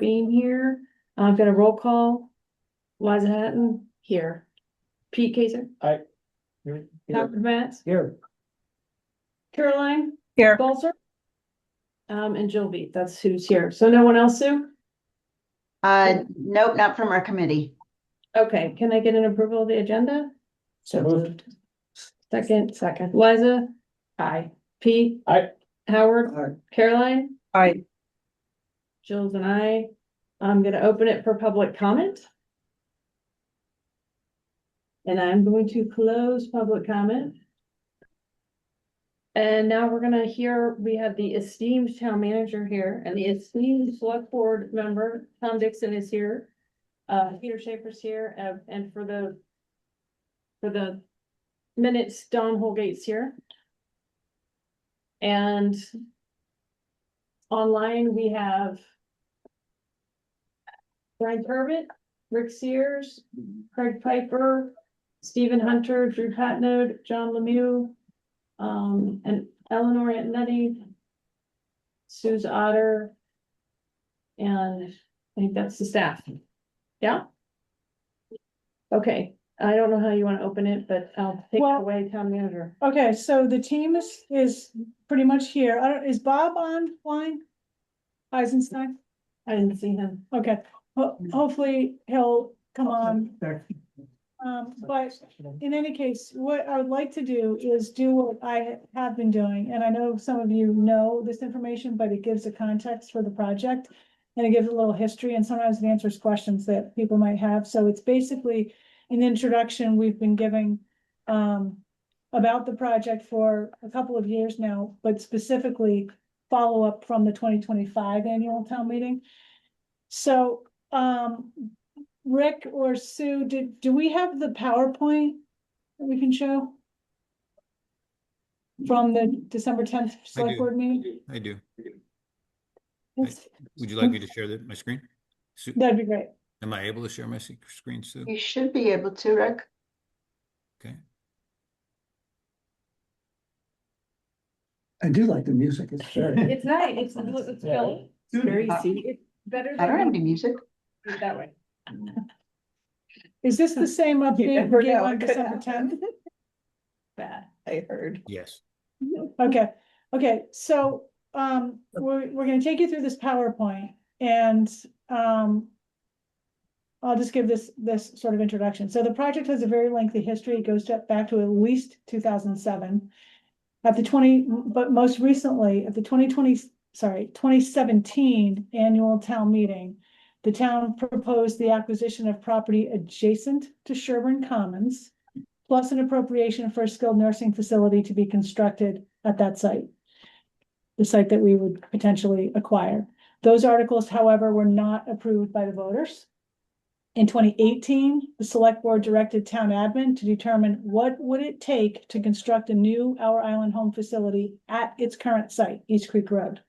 being here. I've got a roll call. Liza Hatton, here. Pete Kaiser, Here. Howard Matts, Here. Caroline Here. Balser. And Jill Beat, that's who's here. So no one else, Sue? Nope, not from our committee. Okay, can I get an approval of the agenda? So moved. Second. Liza? Aye. Pete? Aye. Howard? Aye. Caroline? Aye. Jill's and I. I'm gonna open it for public comment. And I'm going to close public comment. And now we're gonna hear, we have the esteemed town manager here and the esteemed select board member, Tom Dixon is here. Peter Schaefer's here, and for the minutes, Don Holgate's here. And online, we have Brian Turbot, Rick Sears, Craig Piper, Stephen Hunter, Drew Patnode, John Lemieux, and Eleanor Antonetti, Suze Otter, and I think that's the staff. Yeah? Okay, I don't know how you want to open it, but I'll take it Well- away, town manager. Okay, so the team is pretty much here. Is Bob online? Eisenstein? I didn't see him. Okay, hopefully he'll come on. But in any case, what I would like to do is do what I have been doing, and I know some of you know this information, but it gives a context for the project. And it gives a little history, and sometimes it answers questions that people might have. So it's basically an introduction we've been giving about the project for a couple of years now, but specifically follow up from the 2025 annual town meeting. So Rick or Sue, do we have the PowerPoint that we can show? From the December 10th select board meeting? I do. Yes. Would you like me to share my screen? That'd be great. Am I able to share my screen, Sue? You should be able to, Rick. Okay. I do like the music. It's very. It's nice, it's very easy. It's better. I don't have any music. That way. Is this the same update we gave on December 10th? Bad. I heard. Yes. Okay, so we're gonna take you through this PowerPoint and I'll just give this sort of introduction. So the project has a very lengthy history. It goes back to at least 2007. But most recently at the 2017 annual town meeting, the town proposed the acquisition of property adjacent to Sherburne Commons, plus an appropriation for a skilled nursing facility to be constructed at that site, the site that we would potentially acquire. Those articles, however, were not approved by the voters. In 2018, the select board directed town admin to determine what would it take to construct a new Our Island Home facility at its current site, East Creek Road.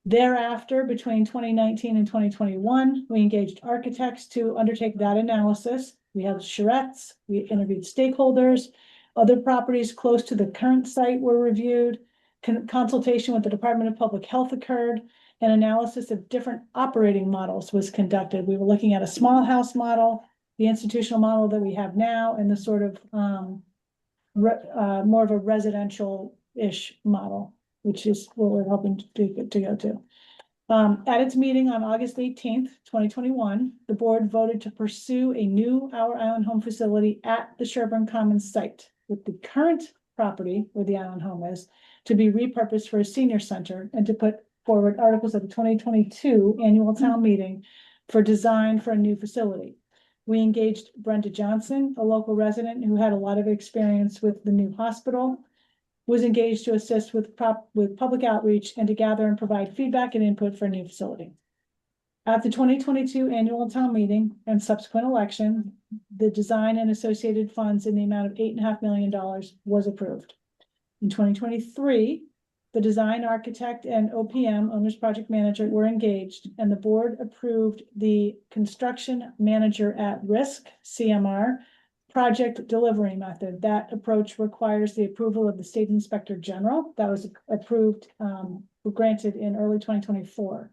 Thereafter, between 2019 and 2021, we engaged architects to undertake that analysis. We held charrettes, we interviewed stakeholders, other properties close to the current site were reviewed, consultation with the Department of Public Health occurred, and analysis of different operating models was conducted. We were looking at a small house model, the institutional model that we have now, and the sort of more of a residential-ish model, which is what we're hoping to go to. At its meeting on August 18th, 2021, the board voted to pursue a new Our Island Home facility at the Sherburne Commons site, with the current property where the Island Home is to be repurposed for a senior center, and to put forward articles at the 2022 annual town meeting for design for a new facility. We engaged Brenda Johnson, a local resident who had a lot of experience with the new hospital, was engaged to assist with public outreach and to gather and provide feedback and input for a new facility. At the 2022 annual town meeting and subsequent election, the design and associated funds in the amount of $8.5 million was approved. In 2023, the design architect and OPM, owner's project manager, were engaged, and the board approved the construction manager at risk, CMR, project delivery method. That approach requires the approval of the state inspector general. That was approved, granted in early 2024.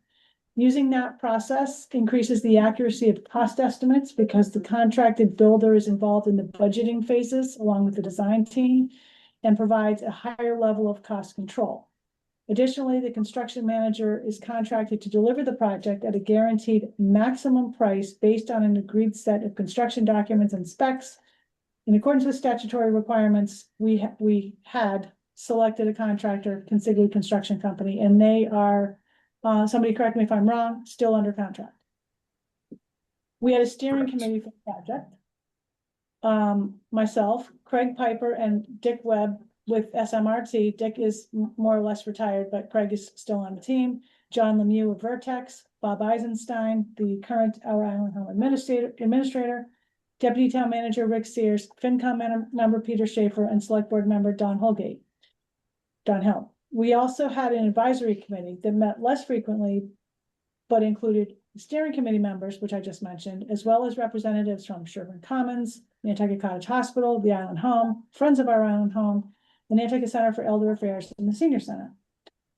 Using that process increases the accuracy of cost estimates because the contracted builder is involved in the budgeting phases along with the design team and provides a higher level of cost control. Additionally, the construction manager is contracted to deliver the project at a guaranteed maximum price based on an agreed set of construction documents and specs. In accordance with statutory requirements, we had selected a contractor, Consigli Construction Company, and they are, somebody correct me if I'm wrong, still under contract. We had a steering Correct. committee for the project. Myself, Craig Piper, and Dick Webb with SMRT. Dick is more or less retired, but Craig is still on the team. John Lemieux of Vertex, Bob Eisenstein, the current Our Island Home Administrator, Deputy Town Manager Rick Sears, FinCom member Peter Schaefer, and Select Board member Don Hill. We also had an advisory committee that met less frequently, but included steering committee members, which I just mentioned, as well as representatives from Sherburne Commons, Nantucket Cottage Hospital, the Island Home, Friends of Our Island Home, the Nantucket Center for Elder Affairs, and the Senior Center.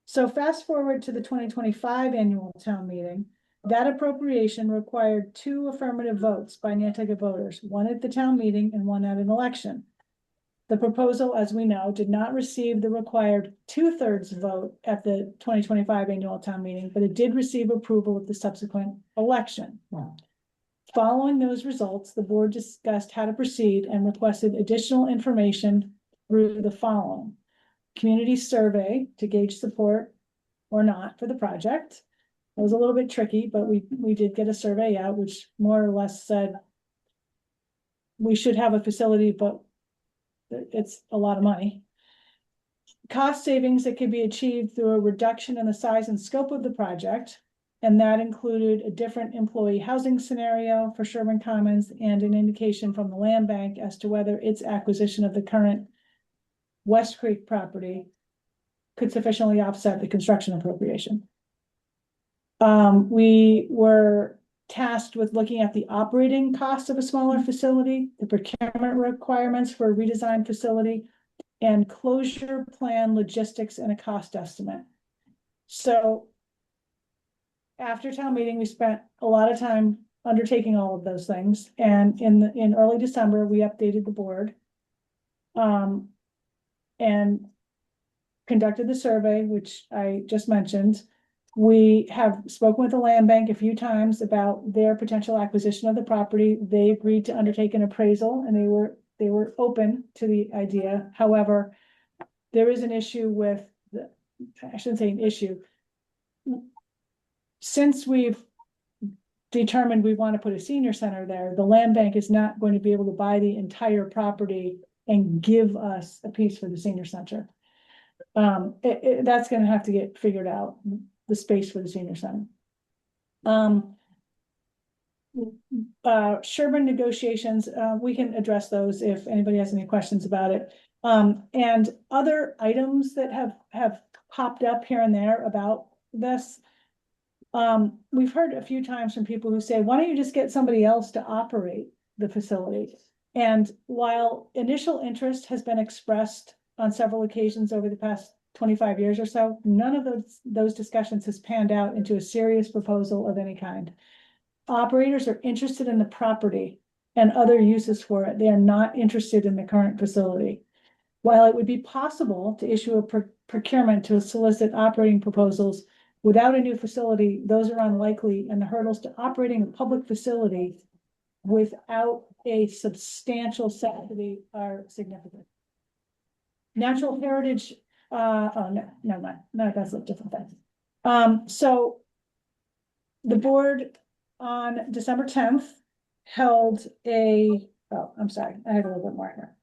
So fast forward to the 2025 annual town meeting. That appropriation required 2 affirmative votes by Nantucket voters, one at the town meeting and one at an election. The proposal, as we know, did not receive the required 2/3 vote at the 2025 annual town meeting, but it did receive approval of the subsequent election. Wow. Following those results, the board discussed how to proceed and requested additional information through the following: community survey to gauge support or not for the project. It was a little bit tricky, but we did get a survey out, which more or less said we should have a facility, but it's a lot of money. Cost savings that could be achieved through a reduction in the size and scope of the project. And that included a different employee housing scenario for Sherburne Commons and an indication from the land bank as to whether its acquisition of the current West Creek property could sufficiently offset the construction appropriation. We were tasked with looking at the operating costs of a smaller facility, the procurement requirements for a redesigned facility, and closure plan logistics and a cost estimate. So after town meeting, we spent a lot of time undertaking all of those things. And in early December, we updated the board. And conducted the survey, which I just mentioned. We have spoken with the land bank a few times about their potential acquisition of the property. They agreed to undertake an appraisal and they were open to the idea. However, there is an issue with I shouldn't say an issue. Since we've determined we want to put a senior center there, the land bank is not going to be able to buy the entire property and give us a piece for the senior center. That's going to have to get figured out, the space for the senior center. Sherburne negotiations, we can address those if anybody has any questions about it. And other items that have popped up here and there about this. We've heard a few times from people who say, why don't you just get somebody else to operate the facility? And while initial interest has been expressed on several occasions over the past 25 years or so, none of those discussions has panned out into a serious proposal of any kind. Operators are interested in the property and other uses for it. They are not interested in the current facility. While it would be possible to issue a procurement to solicit operating proposals without a new facility, those are unlikely, and the hurdles to operating a public facility without a substantial subsidy are significant. Natural heritage, oh, no, never mind. No, that's a different thing. So the board on December 10th held I'm sorry, I have a little bit more here.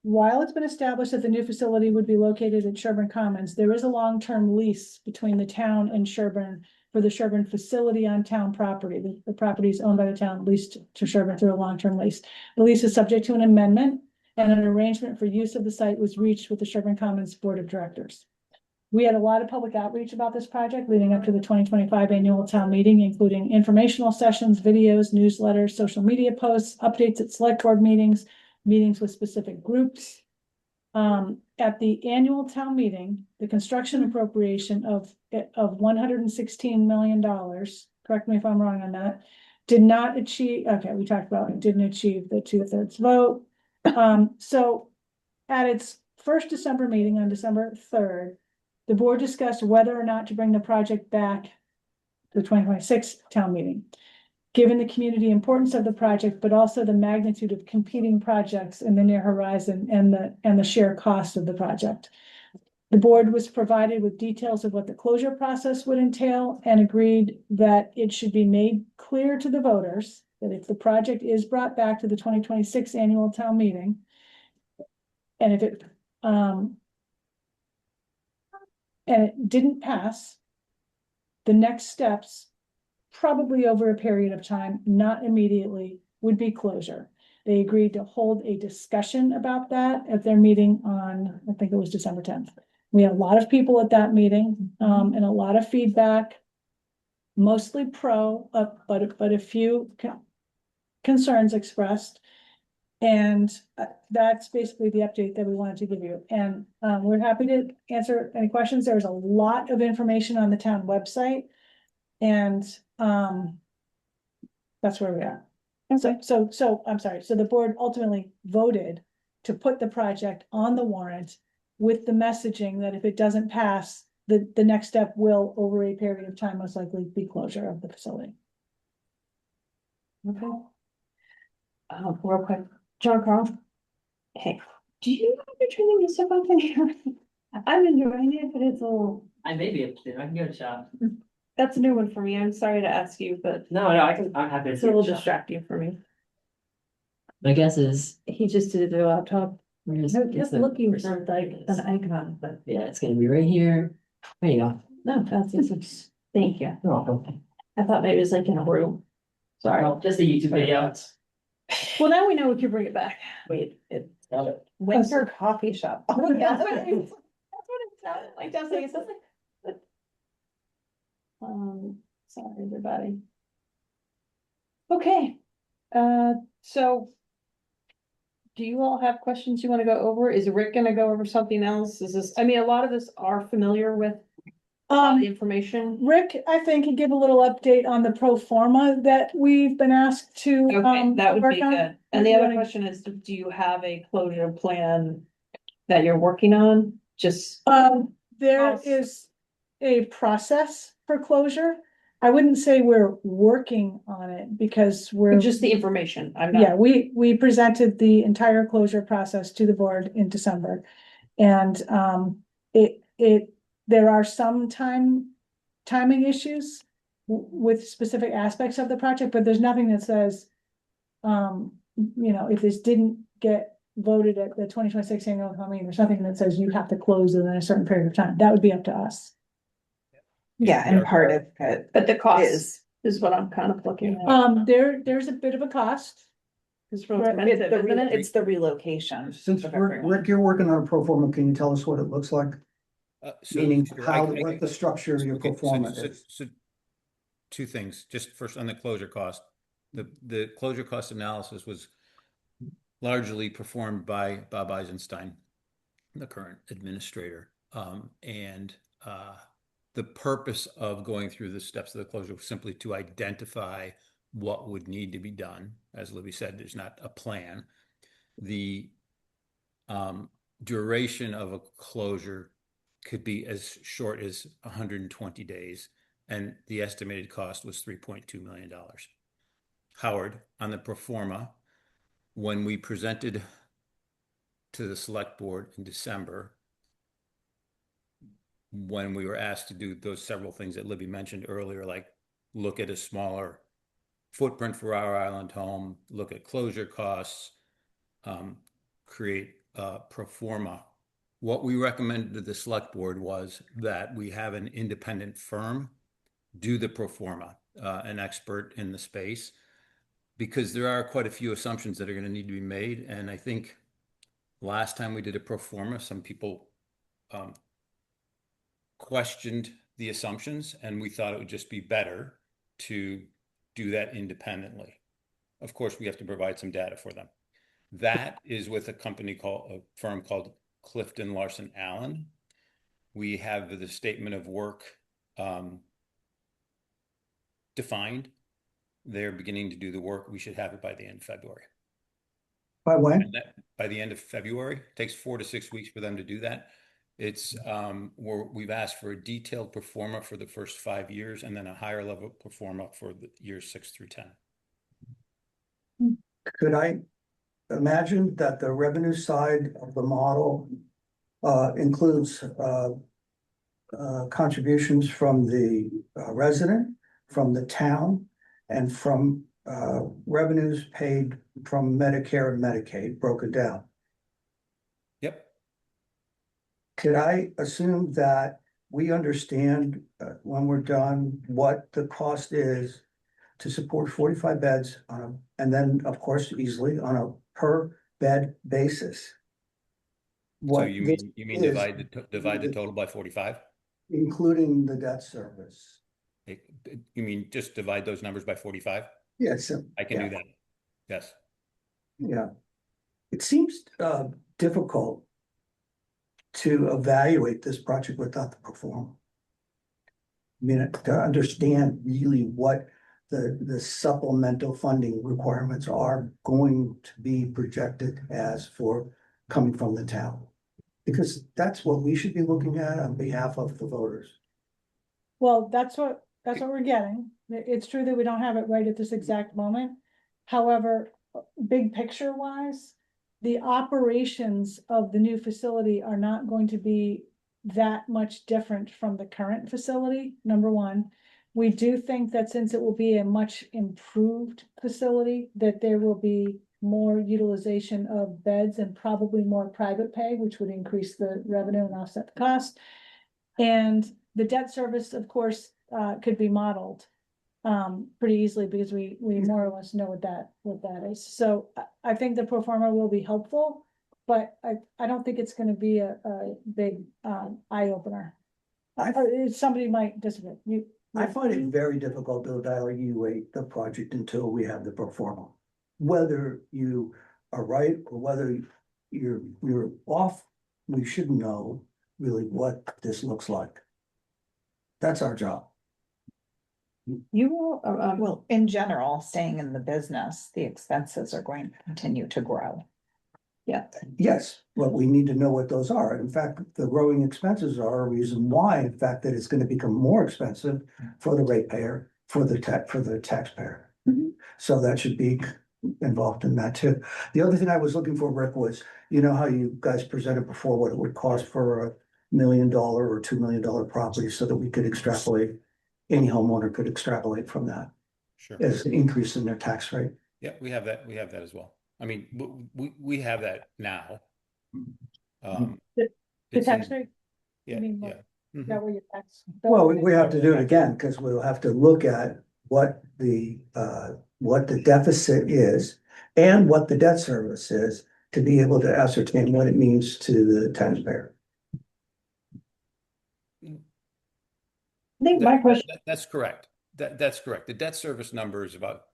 While it's been established that the new facility would be located at Sherburne Commons, there is a long-term lease between the town and Sherburne for the Sherburne facility on town property. The property is owned by the town, leased to Sherburne through a long-term lease. The lease is subject to an amendment, and an arrangement for use of the site was reached with the Sherburne Commons Board of Directors. We had a lot of public outreach about this project leading up to the 2025 annual town meeting, including informational sessions, videos, newsletters, social media posts, updates at select board meetings, meetings with specific groups. At the annual town meeting, the construction appropriation of $116 million, correct me if I'm wrong on that, did not achieve, okay, we talked about it, didn't achieve the 2/3 vote. So at its first December meeting on December 3rd, the board discussed whether or not to bring the project back to the 2026 town meeting. Given the community importance of the project, but also the magnitude of competing projects in the near horizon and the sheer cost of the project. The board was provided with details of what the closure process would entail and agreed that it should be made clear to the voters that if the project is brought back to the 2026 annual town meeting, and if it, and it didn't pass, the next steps, probably over a period of time, not immediately, would be closure. They agreed to hold a discussion about that at their meeting on, I think it was December 10th. We had a lot of people at that meeting, and a lot of feedback, mostly pro, but a few concerns expressed. And that's basically the update that we wanted to give you. And we're happy to answer any questions. There's a lot of information on the town website. And that's where we are. And so I'm sorry. So the board ultimately voted to put the project on the warrant with the messaging that if it doesn't pass, the next step will, over a period of time, most likely be closure of the facility. Okay. Real quick, John Carl. Hey, do you know you're turning this up on here? I'm enjoying it, but it's a little, I may be able to, I can give it a shot. that's a new one for me. I'm sorry to ask you, but No, I'm happy to. it's a little distracting for me. My guess is. He just did the laptop. we're Just looking for like an icon, but Yeah, it's gonna be right here. There you go. no, that's, thank you. You're welcome. I thought maybe it was like in a room. Sorry. Well, just a YouTube video. Well, now we know we can bring it back. Wait, got it. Winter coffee shop. Oh, yeah, that's what it sounded like. That's like, it sounds like. Sorry, everybody. Okay, so. Do you all have questions you want to go over? Is Rick gonna go over something else? Is this, I mean, a lot of us are familiar with the information. Rick, I think, can give a little update on the pro forma that we've been asked to. Okay, that would work be on. good. And the other question is, do you have a closure plan that you're working on? Just, There Awesome. is a process for closure. I wouldn't say we're working on it because we're. just the information. I'm Yeah, not, we presented the entire closure process to the board in December. And there are some timing issues with specific aspects of the project, but there's nothing that says, if this didn't get voted at the 2026 annual town meeting, there's nothing that says you have to close within a certain period of time. That would be up to us. Yeah, and part of it but the cost is, is what I'm kind of looking at. There's a bit of a cost. It's real Right, expensive, it's the, isn't it? it's the relocation. Since of Rick, everyone. Rick, you're working on a pro forma, can you tell us what it looks like? Meaning how, what the structure of your pro forma is? So two things, just first on the closure cost. The closure cost analysis was largely performed by Bob Eisenstein, the current administrator. The purpose of going through the steps of the closure was simply to identify what would need to be done. As Libby said, there's not a plan. The duration of a closure could be as short as 120 days, and the estimated cost was $3.2 million. Howard, on the pro forma, when we presented to the select board in December, when we were asked to do those several things that Libby mentioned earlier, like look at a smaller footprint for our island home, look at closure costs, create a pro forma. What we recommended to the select board was that we have an independent firm do the pro forma, an expert in the space, because there are quite a few assumptions that are going to need to be made. And I think last time we did a pro forma, some people questioned the assumptions, and we thought it would just be better to do that independently. Of course, we have to provide some data for them. That is with a firm called Clifton Larson Allen. We have the statement of work defined. They're beginning to do the work. We should have it by the end of February. By when? And that, by the end of February, it takes 4 to 6 weeks for them to do that. It's we've asked for a detailed pro forma for the first 5 years, and then a higher level pro forma for the years 6 through 10. Could I imagine that the revenue side of the model includes contributions from the resident, from the town, and from revenues paid from Medicare and Medicaid broken down? Yep. Could I assume that we understand when we're done what the cost is to support 45 beds and then, of course, easily on a per bed basis? So What you this mean is, divide the total by 45? including the debt service? You mean just divide those numbers by 45? Yes. I can do that. Yes. Yeah. It seems difficult to evaluate this project without the pro forma. I mean, to understand really what the supplemental funding requirements are going to be projected as for coming from the town. Because that's what we should be looking at on behalf of the voters. Well, that's what we're getting. It's true that we don't have it right at this exact moment. However, big picture wise, the operations of the new facility are not going to be that much different from the current facility, number one. We do think that since it will be a much improved facility, that there will be more utilization of beds and probably more private pay, which would increase the revenue and offset the cost. And the debt service, of course, could be modeled pretty easily because we more or less know what that is. So I think the pro forma will be helpful, but I don't think it's gonna be a big eye opener. Somebody might disagree. I find it very difficult to evaluate the project until we have the pro forma. Whether you are right or whether you're off, we should know really what this looks like. That's our job. You will, Well, in general, staying in the business, the expenses are going to continue to grow. Yes, but we need to know what those are. In fact, the growing expenses are a reason why, in fact, that it's gonna become more expensive for the ratepayer, for the taxpayer. Mhm. So that should be involved in that too. The other thing I was looking for, Rick, was, you know how you guys presented before what it would cost for a $1 million or $2 million property so that we could extrapolate, any homeowner could extrapolate from that Sure. as an increase in their tax rate. Yeah, we have that. We have that as well. I mean, we have that now. The It's tax in- rate, Yeah, I mean, yeah. Mhm. that where your tax. Well, we have to do it again, because we'll have to look at what the deficit is and what the debt service is to be able to ascertain what it means to the taxpayer. I think my question, That's correct. That's correct. The debt service number is about,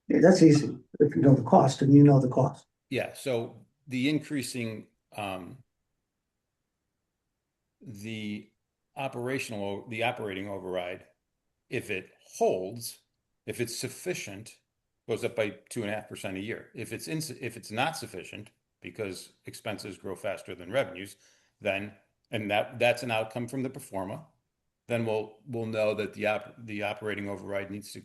Yeah, that's easy, if you know the cost and you know the cost. yeah, so the increasing, the operating override, if it holds, if it's sufficient, goes up by 2.5% a year. If it's not sufficient, because expenses grow faster than revenues, then, and that's an outcome from the pro forma, then we'll know that the operating override needs to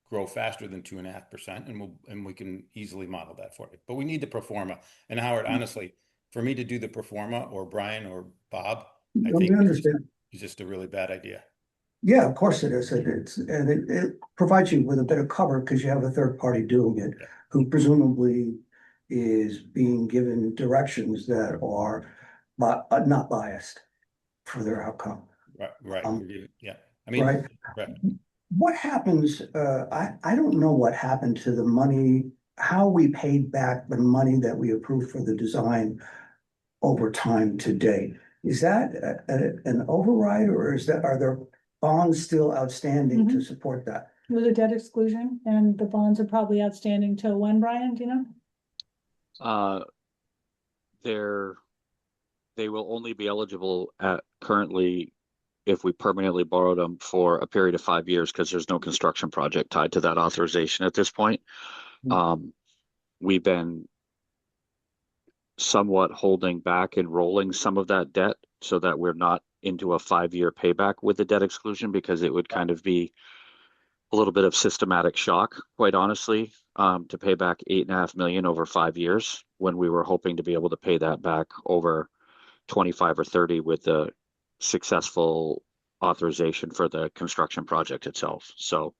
grow faster than 2.5%, and we can easily model that for you. But we need the pro forma. And Howard, honestly, for me to do the pro forma, or Brian or Bob, I We think understand. it's just a really bad idea. Yeah, of course it is. It provides you with a bit of cover because you have a third party doing it, who presumably is being given directions that are not biased for their outcome. Right. Yeah. I Right. mean, right. What happens, I don't know what happened to the money, how we paid back the money that we approved for the design over time to date. Is that an override, or are there bonds still outstanding to support that? There's a debt exclusion and the bonds are probably outstanding till when, Brian, do you know? They're they will only be eligible at currently if we permanently borrowed them for a period of 5 years, because there's no construction project tied to that authorization at this point. We've been somewhat holding back and rolling some of that debt so that we're not into a 5-year payback with the debt exclusion, because it would kind of be a little bit of systematic shock, quite honestly, to pay back 8.5 million over 5 years when we were hoping to be able to pay that back over 25 or 30 with the successful authorization for the construction project itself. So,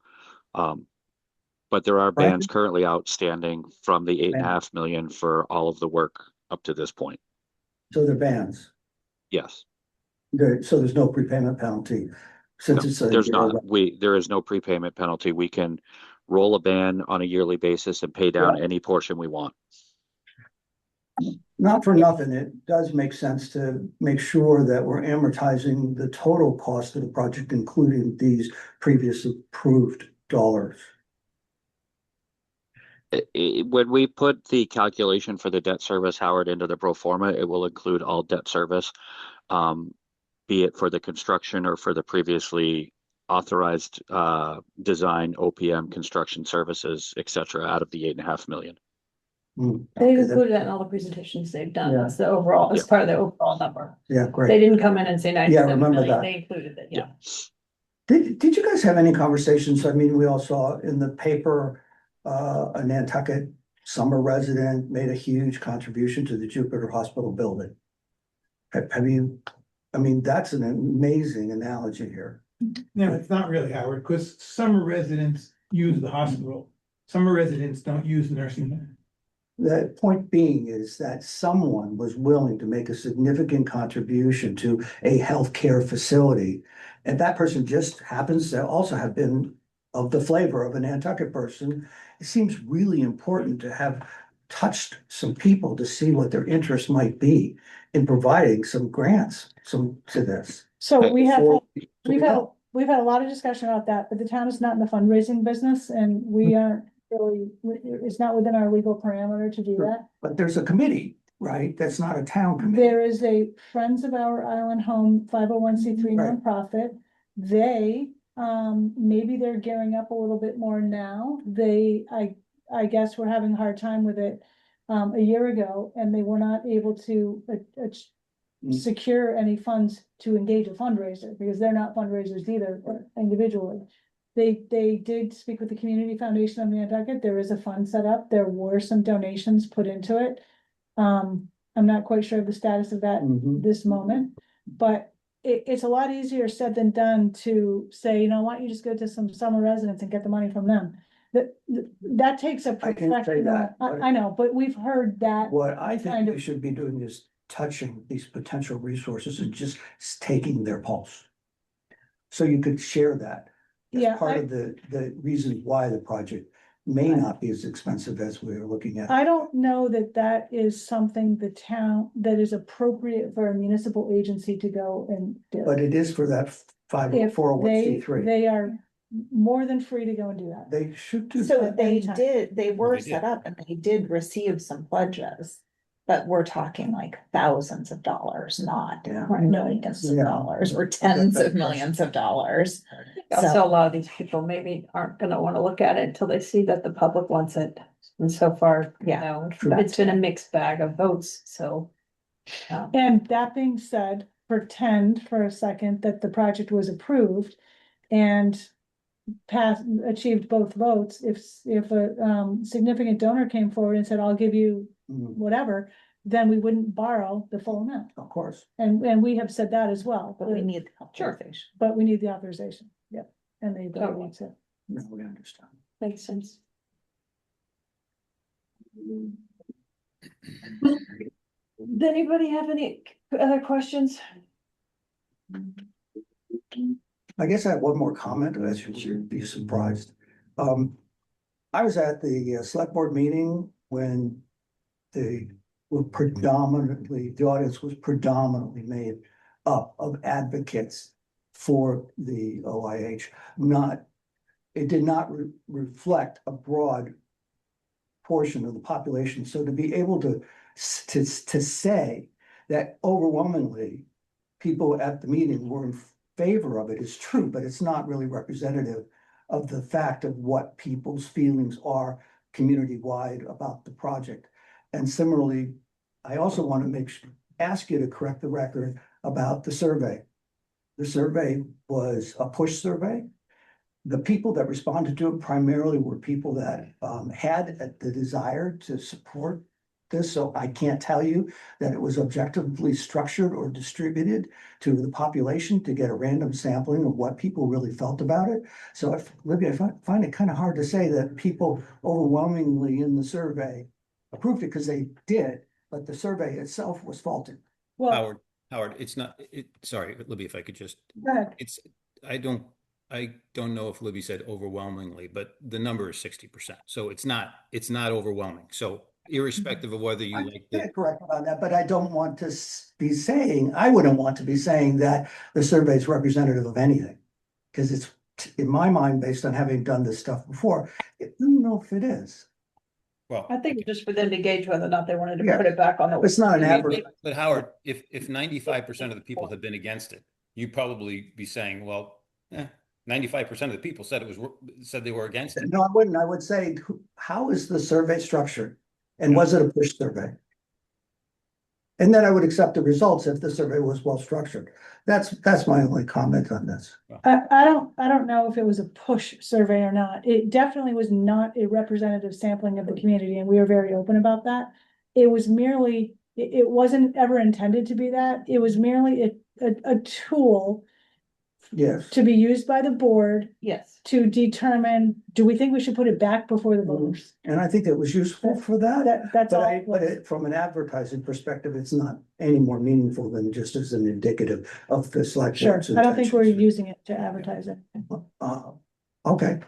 but there are Brandon? bans currently outstanding from the 8.5 million for all of the work up to this point. So they're bans. Yes. So there's no prepayment penalty since No, it's a. there's not. There is no prepayment penalty. We can roll a ban on a yearly basis and pay down any portion we want. Not for nothing, it does make sense to make sure that we're amortizing the total cost of the project, including these previous approved dollars. When we put the calculation for the debt service, Howard, into the pro forma, it will include all debt service, be it for the construction or for the previously authorized design, OPM, construction services, et cetera, out of the 8.5 million. They've included that in all the presentations they've done. Yeah. That's the overall, it's Yeah. part of the overall number. Yeah, They great. didn't come in and say 97 remember million. that. They included it, yeah. Did you guys have any conversations? I mean, we all saw in the paper, a Nantucket summer resident made a huge contribution to the Jupiter Hospital building. Have you, I mean, that's an amazing analogy here. No, it's not really, Howard, because summer residents use the hospital. Summer residents don't use the nursing home. The point being is that someone was willing to make a significant contribution to a healthcare facility. And that person just happens to also have been of the flavor of a Nantucket person. It seems really important to have touched some people to see what their interest might be in providing some grants, to this. So we have, For- we've had a lot of discussion about that, but the town is not in the fundraising business and we aren't really, it's not within our legal parameter to do that. But there's a committee, right? That's not a town committee. There is a Friends of Our Island Home 501c3 Right. nonprofit. They, maybe they're gearing up a little bit more now. I guess we're having a hard time with it a year ago, and they were not able to secure any funds to engage a fundraiser, because they're not fundraisers either individually. They did speak with the Community Foundation of Nantucket. There is a fund set up. There were some donations put into it. I'm not quite sure of the status of that Mhm. this moment, but it's a lot easier said than done to say, you know, why don't you just go to some summer residents and get the money from them? That takes a I can say professional, that, but- I know, but we've heard that. What I kind think of- we should be doing is touching these potential resources and just taking their pulse. So you could share that. Yeah, As part of the reason why the project may not be as expensive as we were looking at. I don't know that that is something the town, that is appropriate for a municipal agency to go and do. But it is for that If 50401c3. they are more than free to go and do that. They should do So that. they anytime. they were they set did. up and they did receive some pledges. But we're talking like thousands of dollars, not Yeah. millions of Yeah. dollars or tens of millions of dollars. Also, So- a lot of these people maybe aren't gonna wanna look at it until they see that the public wants it. And so far, you Yeah, know, true. it's been a mixed bag of votes, so. And that being said, pretend for a second that the project was approved and achieved both votes. If a significant donor came forward and said, I'll give you Mhm, whatever, then we wouldn't borrow the full amount. Of course. And we have said that as well, But we need the Sure. authorization. but we need the authorization, yep, and the Totally. ability to. No, we understand. Makes sense. Does anybody have any other questions? I guess I have one more comment, as you'd be surprised. I was at the select board meeting when the audience was predominantly made up of advocates for the OIH. It did not reflect a broad portion of the population. So to be able to say that overwhelmingly people at the meeting were in favor of it is true, but it's not really representative of the fact of what people's feelings are community-wide about the project. And similarly, I also want to ask you to correct the record about the survey. The survey was a push survey. The people that responded to it primarily were people that had the desire to support this. So I can't tell you that it was objectively structured or distributed to the population to get a random sampling of what people really felt about it. So Libby, I find it kind of hard to say that people overwhelmingly in the survey approved it, because they did, but the survey itself was faulty. Well, Howard, it's not, sorry, Libby, if I could just, go ahead. I don't know if Libby said overwhelmingly, but the number is 60%. So it's not overwhelming. So irrespective of whether you like can't correct on that, but I don't want to be saying, I wouldn't want to be saying that the survey is representative of anything. Because it's, in my mind, based on having done this stuff before, I don't know if it is. well, I think just for them to gauge whether or not they wanted to Yeah. put it back on the. It's not an average. but Howard, if 95% of the people had been against it, you'd probably be saying, well, 95% of the people said they were against it. No, I wouldn't. I would say, how is the survey structured? And was it a push survey? And then I would accept the results if the survey was well structured. That's my only comment on this. I don't know if it was a push survey or not. It definitely was not a representative sampling of the community, and we were very open about that. It was merely, it wasn't ever intended to be that. It was merely a tool Yes. to be used by the board Yes. to determine, do we think we should put it back before the voters? And I think it was useful for that. That's all. From an advertising perspective, it's not any more meaningful than just as an indicative of the select Sure, board's I don't think we're intentions. using it to advertise it. Okay,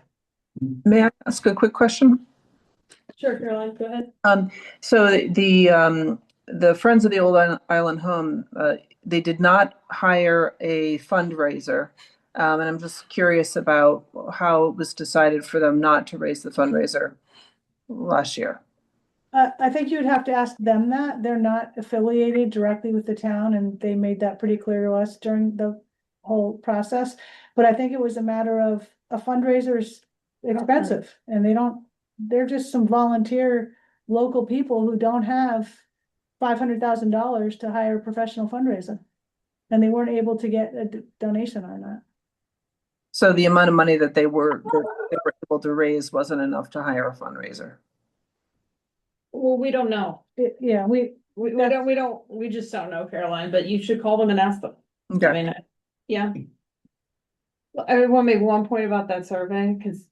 May I ask a quick question? Sure, Caroline, go ahead. So the Friends of the Old Island Home, they did not hire a fundraiser. And I'm just curious about how it was decided for them not to raise the fundraiser last year. I think you'd have to ask them that. They're not affiliated directly with the town, and they made that pretty clear to us during the whole process. But I think it was a matter of a fundraiser is expensive, and they're just some volunteer local people who don't have $500,000 to hire a professional fundraiser. And they weren't able to get a donation on that. So the amount of money that they were able to raise wasn't enough to hire a fundraiser. Well, we don't know. Yeah, We just don't know, Caroline, but you should call them and ask them. I Okay. mean, yeah. I want to make one point about that survey, because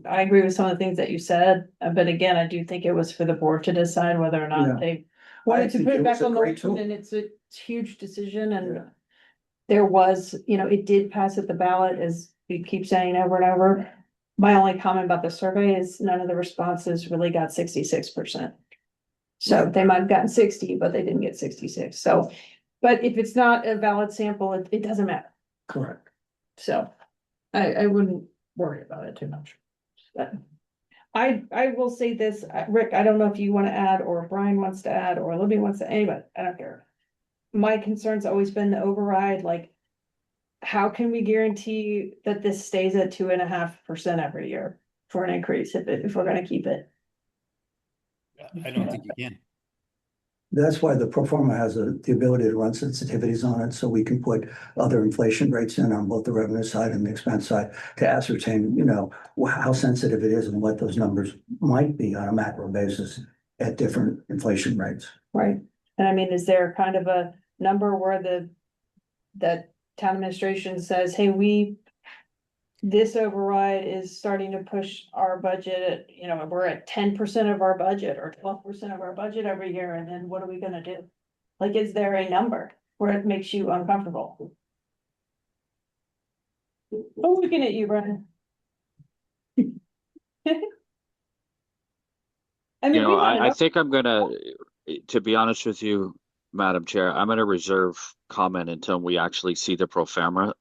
I agree with some of the things that you said, but again, I do think it was for the board to decide whether or Yeah. not they wanted to think put it it back was a on the great list, tool. and it's a huge decision, and Yeah. there was, it did pass at the ballot, as we keep saying over and over. My only comment about the survey is none of the responses really got 66%. So they might have gotten 60, but they didn't get 66. So, but if it's not a valid sample, it doesn't matter. correct. So I wouldn't worry about it too much. But I will say this, Rick, I don't know if you want to add, or Brian wants to add, or Libby wants to, anybody, I don't care. My concern's always been the override, like, how can we guarantee that this stays at 2.5% every year for an increase if we're gonna keep it? I don't think you can. That's why the pro forma has the ability to run sensitivities on it, so we can put other inflation rates in on both the revenue side and the expense side to ascertain, how sensitive it is and what those numbers might be on a macro basis at different inflation rates. Right, and I mean, is there kind of a number where that town administration says, hey, this override is starting to push our budget, we're at 10% of our budget or 12% of our budget every year, and then what are we gonna do? Like, is there a number where it makes you uncomfortable? I'm looking at you, Brennan. I mean, we wanna I know. think I'm gonna, to be honest with you, Madam Chair, I'm gonna reserve comment until we actually see the pro forma,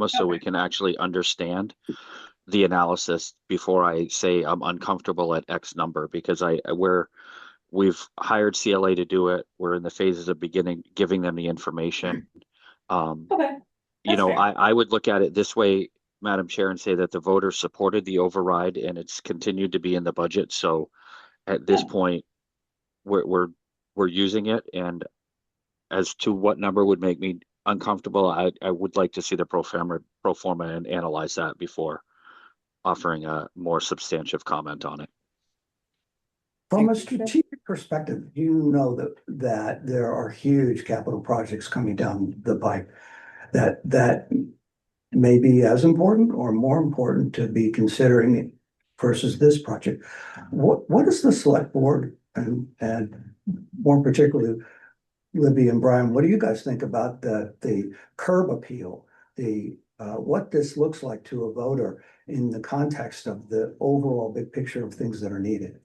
so we can actually understand the analysis before I say I'm uncomfortable at X number, because we're We've hired CLA to do it. We're in the phases of giving them the information. Okay. You That's know, fair. I would look at it this way, Madam Chair, and say that the voters supported the override and it's continued to be in the budget. So at this Yeah. point, we're using it. And as to what number would make me uncomfortable, I would like to see the pro forma and analyze that before offering a more substantive comment on it. From a strategic perspective, you know that there are huge capital projects coming down the pipe that may be as important or more important to be considering versus this project. What does the select board and more particularly Libby and Brian, what do you guys think about the curb appeal? What this looks like to a voter in the context of the overall big picture of things that are needed?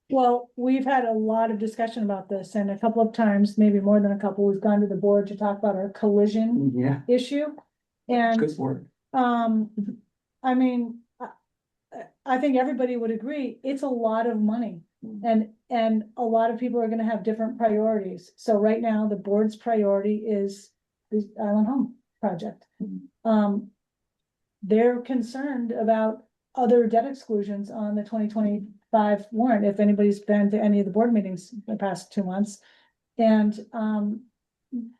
Well, we've had a lot of discussion about this, and a couple of times, maybe more than a couple, we've gone to the board to talk about our collision Yeah, issue. And good word. I mean, I think everybody would agree, it's a lot of money. And a lot of people are gonna have different priorities. So right now, the board's priority is the Island Home project. They're concerned about other debt exclusions on the 2025 warrant, if anybody's been to any of the board meetings in the past 2 months. And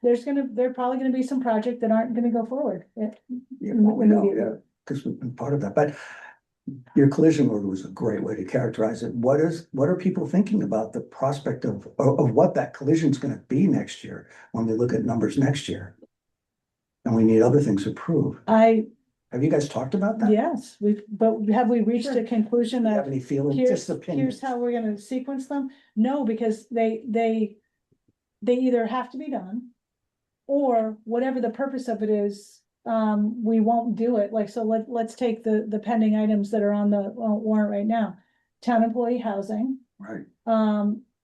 there are probably gonna be some projects that aren't gonna go forward. Yeah, well, we know, yeah, because we've been part of that, but your collision order was a great way to characterize it. What are people thinking about the prospect of what that collision is gonna be next year when we look at numbers next year? And we need other things approved. Have you guys talked about that? Yes, but have we reached a conclusion Do you have that any feelings, here's just opinions? how we're gonna sequence them? No, because they either have to be done, or whatever the purpose of it is, we won't do it. Like, so let's take the pending items that are on the warrant right now. Town employee housing, Right,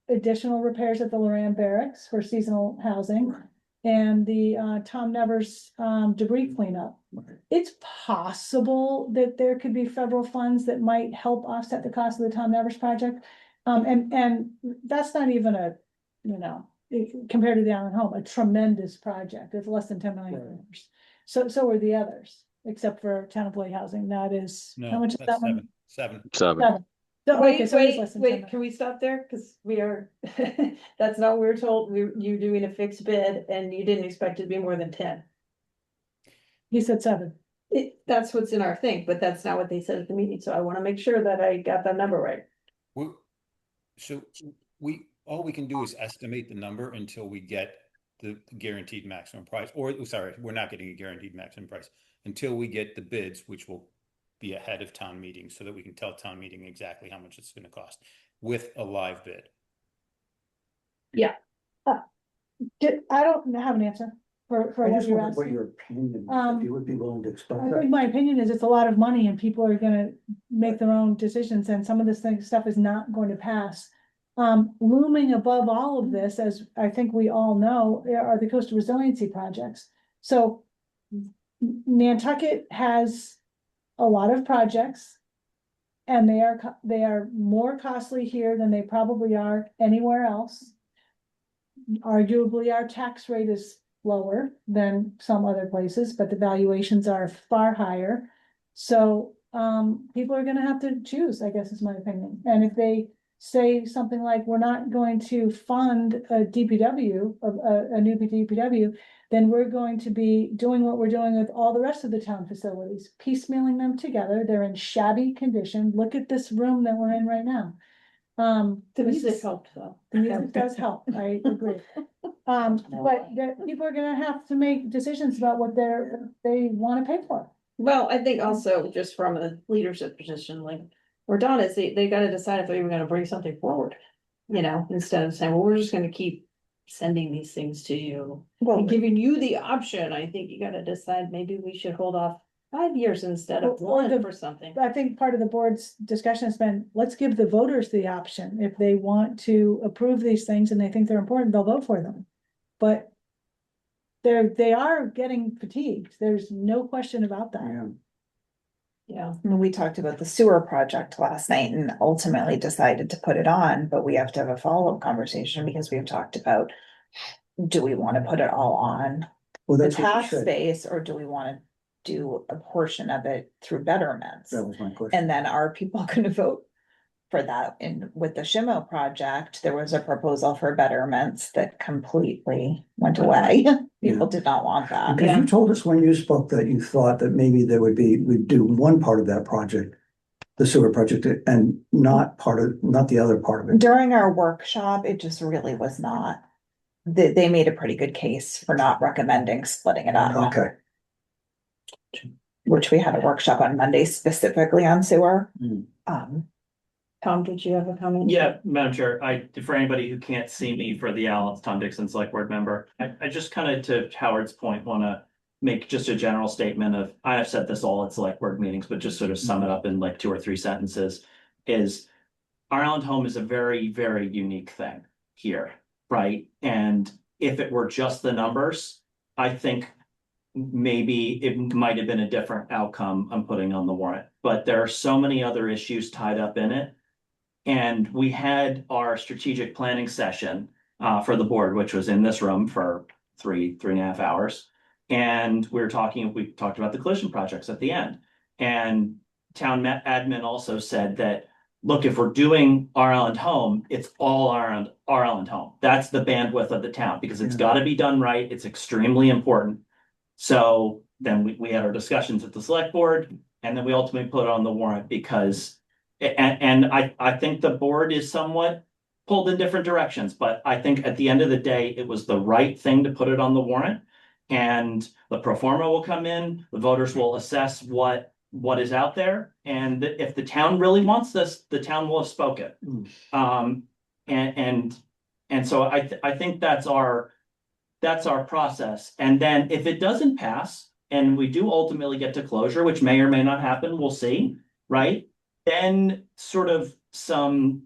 additional repairs at the Loran Barracks for seasonal housing, right, and the Tom Nevers debris cleanup. right. It's possible that there could be federal funds that might help offset the cost of the Tom Nevers project. And that's not even a, compared to the Island Home, a tremendous project. It's less than $10 million. So are the others, except for town employee housing. That is, how No, much is that's that one? seven. Seven. So, okay, so it is less than 10 million. Can we stop there? Cause we are, that's not what we were told. You're doing a fixed bid and you didn't expect it to be more than 10. He said 7. That's what's in our thing, but that's not what they said at the meeting. So I wanna make sure that I got that number right. So all we can do is estimate the number until we get the guaranteed maximum price, or sorry, we're not getting a guaranteed maximum price until we get the bids, which will be ahead of town meeting so that we can tell town meeting exactly how much it's going to cost with a live bid. I don't have an answer for I what just you're wondered what asking. your opinion, if you would be willing to express I that. think my opinion is it's a lot of money and people are gonna make their own decisions, and some of this stuff is not going to pass. Looming above all of this, as I think we all know, are the coastal resiliency projects. So Nantucket has a lot of projects, and they are more costly here than they probably are anywhere else. Arguably, our tax rate is lower than some other places, but the valuations are far higher. So people are gonna have to choose, I guess is my opinion. And if they say something like, we're not going to fund a DPW, a new DPW, then we're going to be doing what we're doing with all the rest of the town facilities, piecemealing them together. They're in shabby condition. Look at this room that we're in right now. The music helped though. The music does help, I agree. But people are gonna have to make decisions about what they wanna pay for. Well, I think also just from a leadership position, like where Don is, they gotta decide if they were gonna bring something forward. Instead of saying, well, we're just gonna keep sending these things to you. Well, And giving you the option, I think you gotta decide, maybe we should hold off 5 years instead of Or one the- for something. I think part of the board's discussion has been, let's give the voters the option. If they want to approve these things and they think they're important, they'll vote for them. But they are getting fatigued. There's no question about that. Yeah. Yeah. I mean, we talked about the sewer project last night and ultimately decided to put it on, but we have to have a follow-up conversation because we've talked about. Do we want to put it all on Well, the that's what we tax should. base, or do we want to do a portion of it through betterments? That was my question. And then are people gonna vote for that? And with the Shimo project, there was a proposal for betterments that completely went away. People did not want that. Because you told us when you spoke that you thought that maybe we'd do one part of that project, the sewer project, and not the other part of it. During our workshop, it just really was not. They made a pretty good case for not recommending splitting it up. Okay. Which we had a workshop on Monday specifically on sewer. Mm. Tom, did you have a comment? Yeah, Madam Chair, for anybody who can't see me for the Allen's, Tom Dixon, Select Board Member, I just kind of, to Howard's point, want to make just a general statement of, I have said this all at Select Board meetings, but just sort of sum it up in like 2 or 3 sentences, is our Island Home is a very, very unique thing here, right? And if it were just the numbers, I think maybe it might have been a different outcome I'm putting on the warrant, but there are so many other issues tied up in it. And we had our strategic planning session for the board, which was in this room for 3.5 hours. And we talked about the collision projects at the end. And town admin also said that, look, if we're doing our Island Home, it's all our Island Home. That's the bandwidth of the town because it's got to be done right. It's extremely important. So then we had our discussions at the select board, and then we ultimately put it on the warrant because, and I think the board is somewhat pulled in different directions, but I think at the end of the day, it was the right thing to put it on the warrant. And the pro forma will come in, the voters will assess what is out there. And if the town really wants this, the town will have spoken. And so I think that's our process. And then if it doesn't pass and we do ultimately get to closure, which may or may not happen, we'll see, right? Then sort of some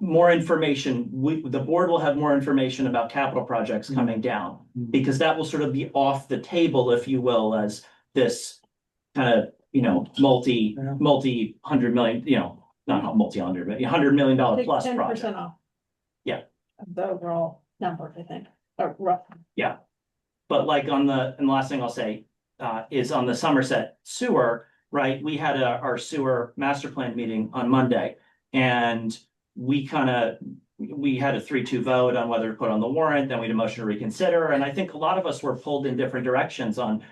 more information, the board will have more information about capital projects coming down because that will sort of be off the table, if you will, as this kind of, multi hundred million, not multi-hundred, but $100 million plus 10% project. off. Yeah. Of the overall number, I think, or rough. Yeah. But like and the last thing I'll say is on the Somerset sewer, right? We had our sewer master plan meeting on Monday, and we had a 3-2 vote on whether to put on the warrant, then we had a motion to reconsider. And I think a lot of us were pulled in different directions on,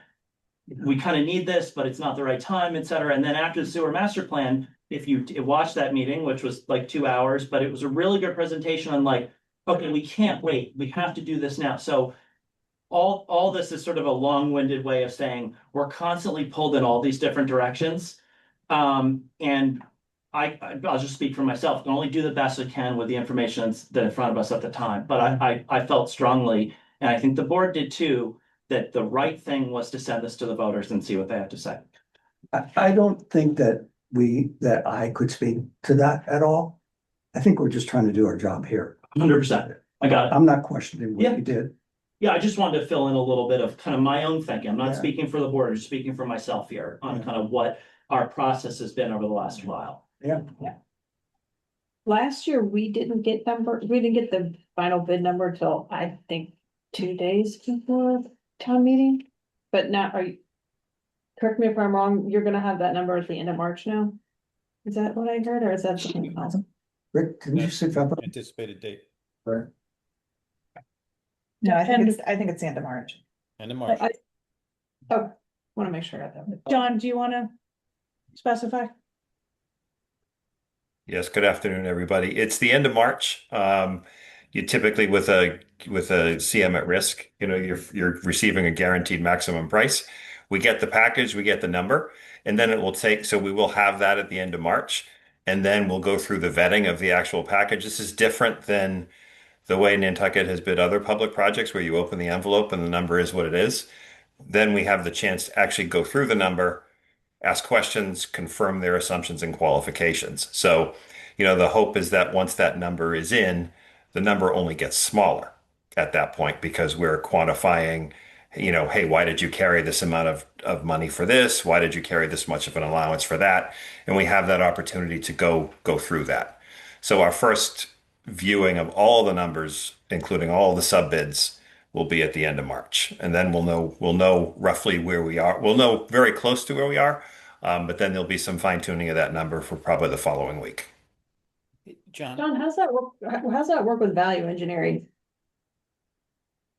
we kind of need this, but it's not the right time, et cetera. And then after the sewer master plan, if you watched that meeting, which was like 2 hours, but it was a really good presentation on like, okay, we can't wait, we have to do this now. So all this is sort of a long-winded way of saying we're constantly pulled in all these different directions. And I'll just speak for myself, can only do the best I can with the information that's in front of us at the time. But I felt strongly, and I think the board did too, that the right thing was to send this to the voters and see what they have to say. I don't think that I could speak to that at all. I think we're just trying to do our job here. 100%. I got it. I'm not questioning what Yeah. you did. Yeah, I just wanted to fill in a little bit of kind of my own thinking. I'm not Yeah. speaking for the board, I'm just speaking for myself here on kind of what our process has been over the last while. Last year, we didn't get the final bid number till I think 2 days before town meeting. But now, correct me if I'm wrong, you're gonna have that number at the end of March now? Is that what I heard, or is that something else? Rick, didn't you say February? Anticipated date, No, I think it's the end of March. end of March. Oh, wanna make sure I got that. John, do you wanna specify? Yes, good afternoon, everybody. It's the end of March. You typically with a CM at risk, you're receiving a guaranteed maximum price. We get the package, we get the number, and then we will have that at the end of March, and then we'll go through the vetting of the actual package. This is different than the way Nantucket has bid other public projects where you open the envelope and the number is what it is. Then we have the chance to actually go through the number, ask questions, confirm their assumptions and qualifications. So, the hope is that once that number is in, the number only gets smaller at that point because we're quantifying, you know, hey, why did you carry this amount of money for this? Why did you carry this much of an allowance for that? And we have that opportunity to go through that. So our first viewing of all the numbers, including all the sub bids, will be at the end of March, and then we'll know roughly where we are. We'll know very close to where we are, but then there'll be some fine tuning of that number for probably the following week. John, John, how's that work? How's that work with value engineering?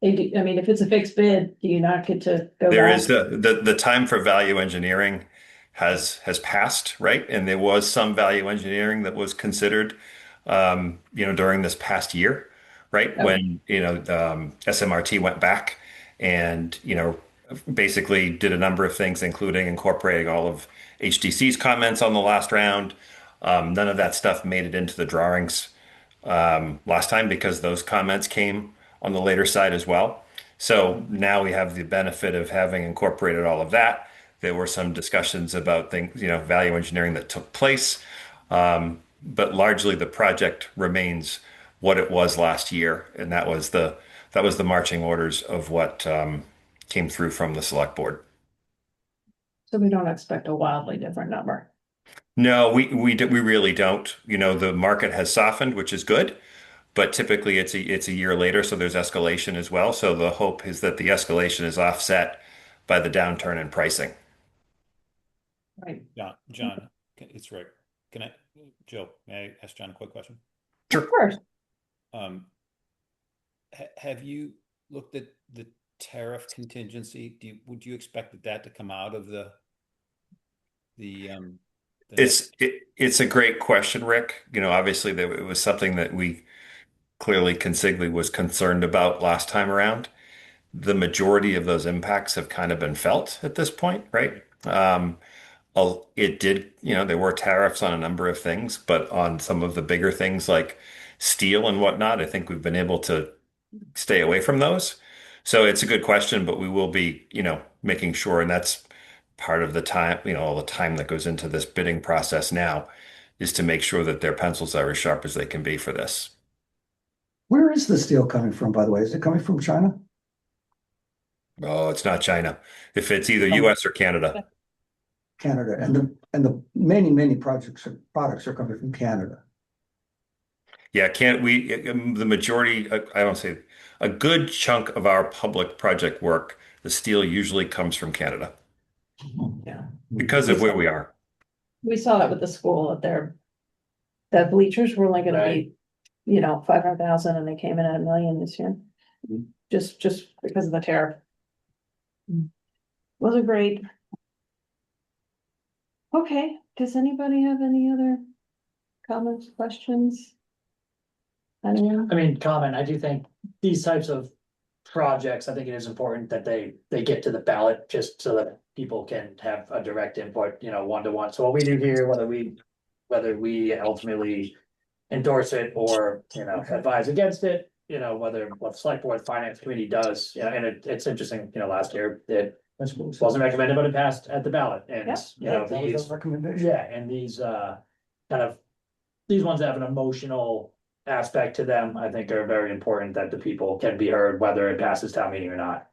I mean, if it's a fixed bid, do you not get to go There back? is the time for value engineering has passed, right? And there was some value engineering that was considered, you know, during this past year, right? Okay. When, you know, SMRT went back and, you know, basically did a number of things, including incorporating all of HDC's comments on the last round. None of that stuff made it into the drawings last time because those comments came on the later side as well. So now we have the benefit of having incorporated all of that. There were some discussions about things, you know, value engineering that took place. But largely the project remains what it was last year. And that was the marching orders of what came through from the select board. So we don't expect a wildly different number. No, we really don't. You know, the market has softened, which is good, but typically it's a year later, so there's escalation as well. So the hope is that the escalation is offset by the downturn in pricing. Right. John, it's Rick. Joe, may I ask John a quick question? Of course. Have you looked at the tariff contingency? Would you expect that to come out of the It's a great question, Rick. You know, obviously it was something that we clearly Consigli was concerned about last time around. The majority of those impacts have kind of been felt at this point, right? It did, you know, there were tariffs on a number of things, but on some of the bigger things like steel and whatnot, I think we've been able to stay away from those. So it's a good question, but we will be, you know, making sure, and that's part of the time, you know, all the time that goes into this bidding process now is to make sure that their pencils are as sharp as they can be for this. Where is the steel coming from, by the way? Is it coming from China? Oh, it's not China. If it's either US or Canada. Canada, and the many products are coming from Canada. Yeah, the majority, I don't say, a good chunk of our public project work, the steel usually comes from Canada Yeah. because of where we are. We saw that with the school at the bleachers were only gonna be, you know, 500,000 and they came in at 1 million this year. Just because of the tariff. Wasn't great. Okay, does anybody have any other comments, questions? Anyone? I mean, comment, I do think these types of projects, I think it is important that they get to the ballot just so that people can have a direct input, you know, 1-to-1. So what we do here, whether we ultimately endorse it or, you know, advise against it, you know, what the select board finance committee does, you know, and it's interesting, you know, last year it wasn't recommended, but it passed at the ballot and, Yeah. you know, That was these, our recommendation. yeah, and these, these ones that have an emotional aspect to them, I think are very important that the people can be heard, whether it passes town meeting or not.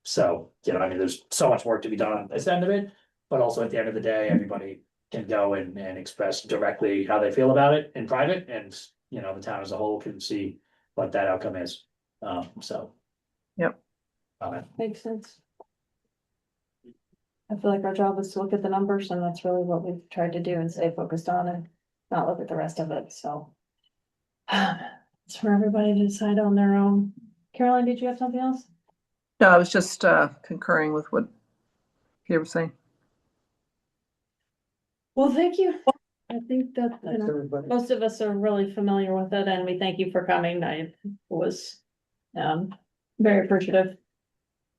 So, you know, I mean, there's so much work to be done on this end of it, but also at the end of the day, everybody can go and express directly how they feel about it in private, and, you know, the town as a whole can see what that outcome is. So. Yep. Makes sense. I feel like our job is to look at the numbers, and that's really what we've tried to do and stay focused on and not look at the rest of it, so. It's for everybody to decide on their own. Caroline, did you have something else? No, I was just concurring with what Peter was saying. Well, thank you. I think that, you Thanks, know, everybody. most of us are really familiar with it, and we thank you for coming. I was very appreciative.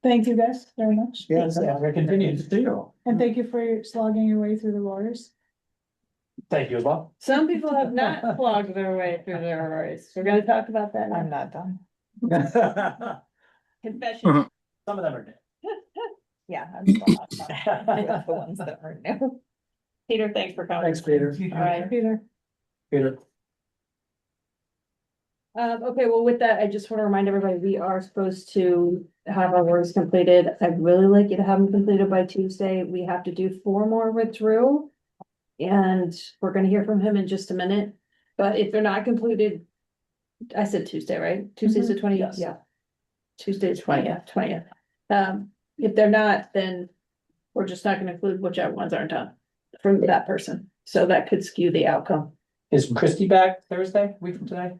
Thank you guys very much. Yes. we continue to do. And thank you for slogging your way through the waters. Thank you as well. Some people have not flogged their way through their race. We're gonna talk about that I'm now. not done. Confession. Some of them are new. Yeah, I'm still not done with the ones that are new. Peter, thanks for coming. Thanks, Peter. All right. Peter. Peter. Okay, well, with that, I just want to remind everybody, we are supposed to have our works completed. I'd really like you to have them completed by Tuesday. We have to do 4 more with Drew. And we're gonna hear from him in just a minute, but if they're not completed, I said Tuesday, right? Tuesday's the 20th, Yes. yeah. Tuesday's 20th. If they're not, then we're just not gonna include whichever ones aren't done from that person. So that could skew the outcome. Is Christy back Thursday, week from today?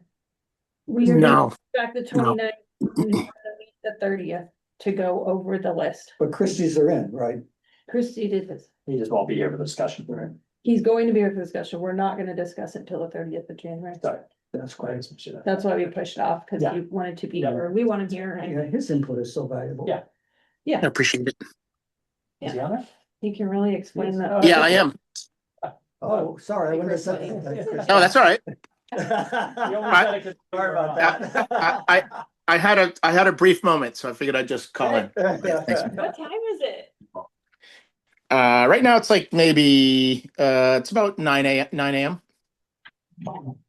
We are No. back the 29th, the 30th to go over the list. But Christie's are in, right? Christie did this. He just won't be here for the discussion, right? He's going to be here for discussion. We're not gonna discuss it until the 30th of January. Sorry. That's I quite, just mentioned that. That's why we pushed it off, because Yeah. he wanted to be Yeah. here. We want him here. yeah, And his input is so valuable. Yeah. I appreciate it. Is he on there? he can really explain Yes. that. Yeah, I am. Oh, sorry, I wouldn't have said that. Oh, that's all right. You only said it 'cause- Sorry about that. I had a brief moment, so I figured I'd just call in. What time is it? Right now it's like maybe it's about 9 a.m. 9 AM.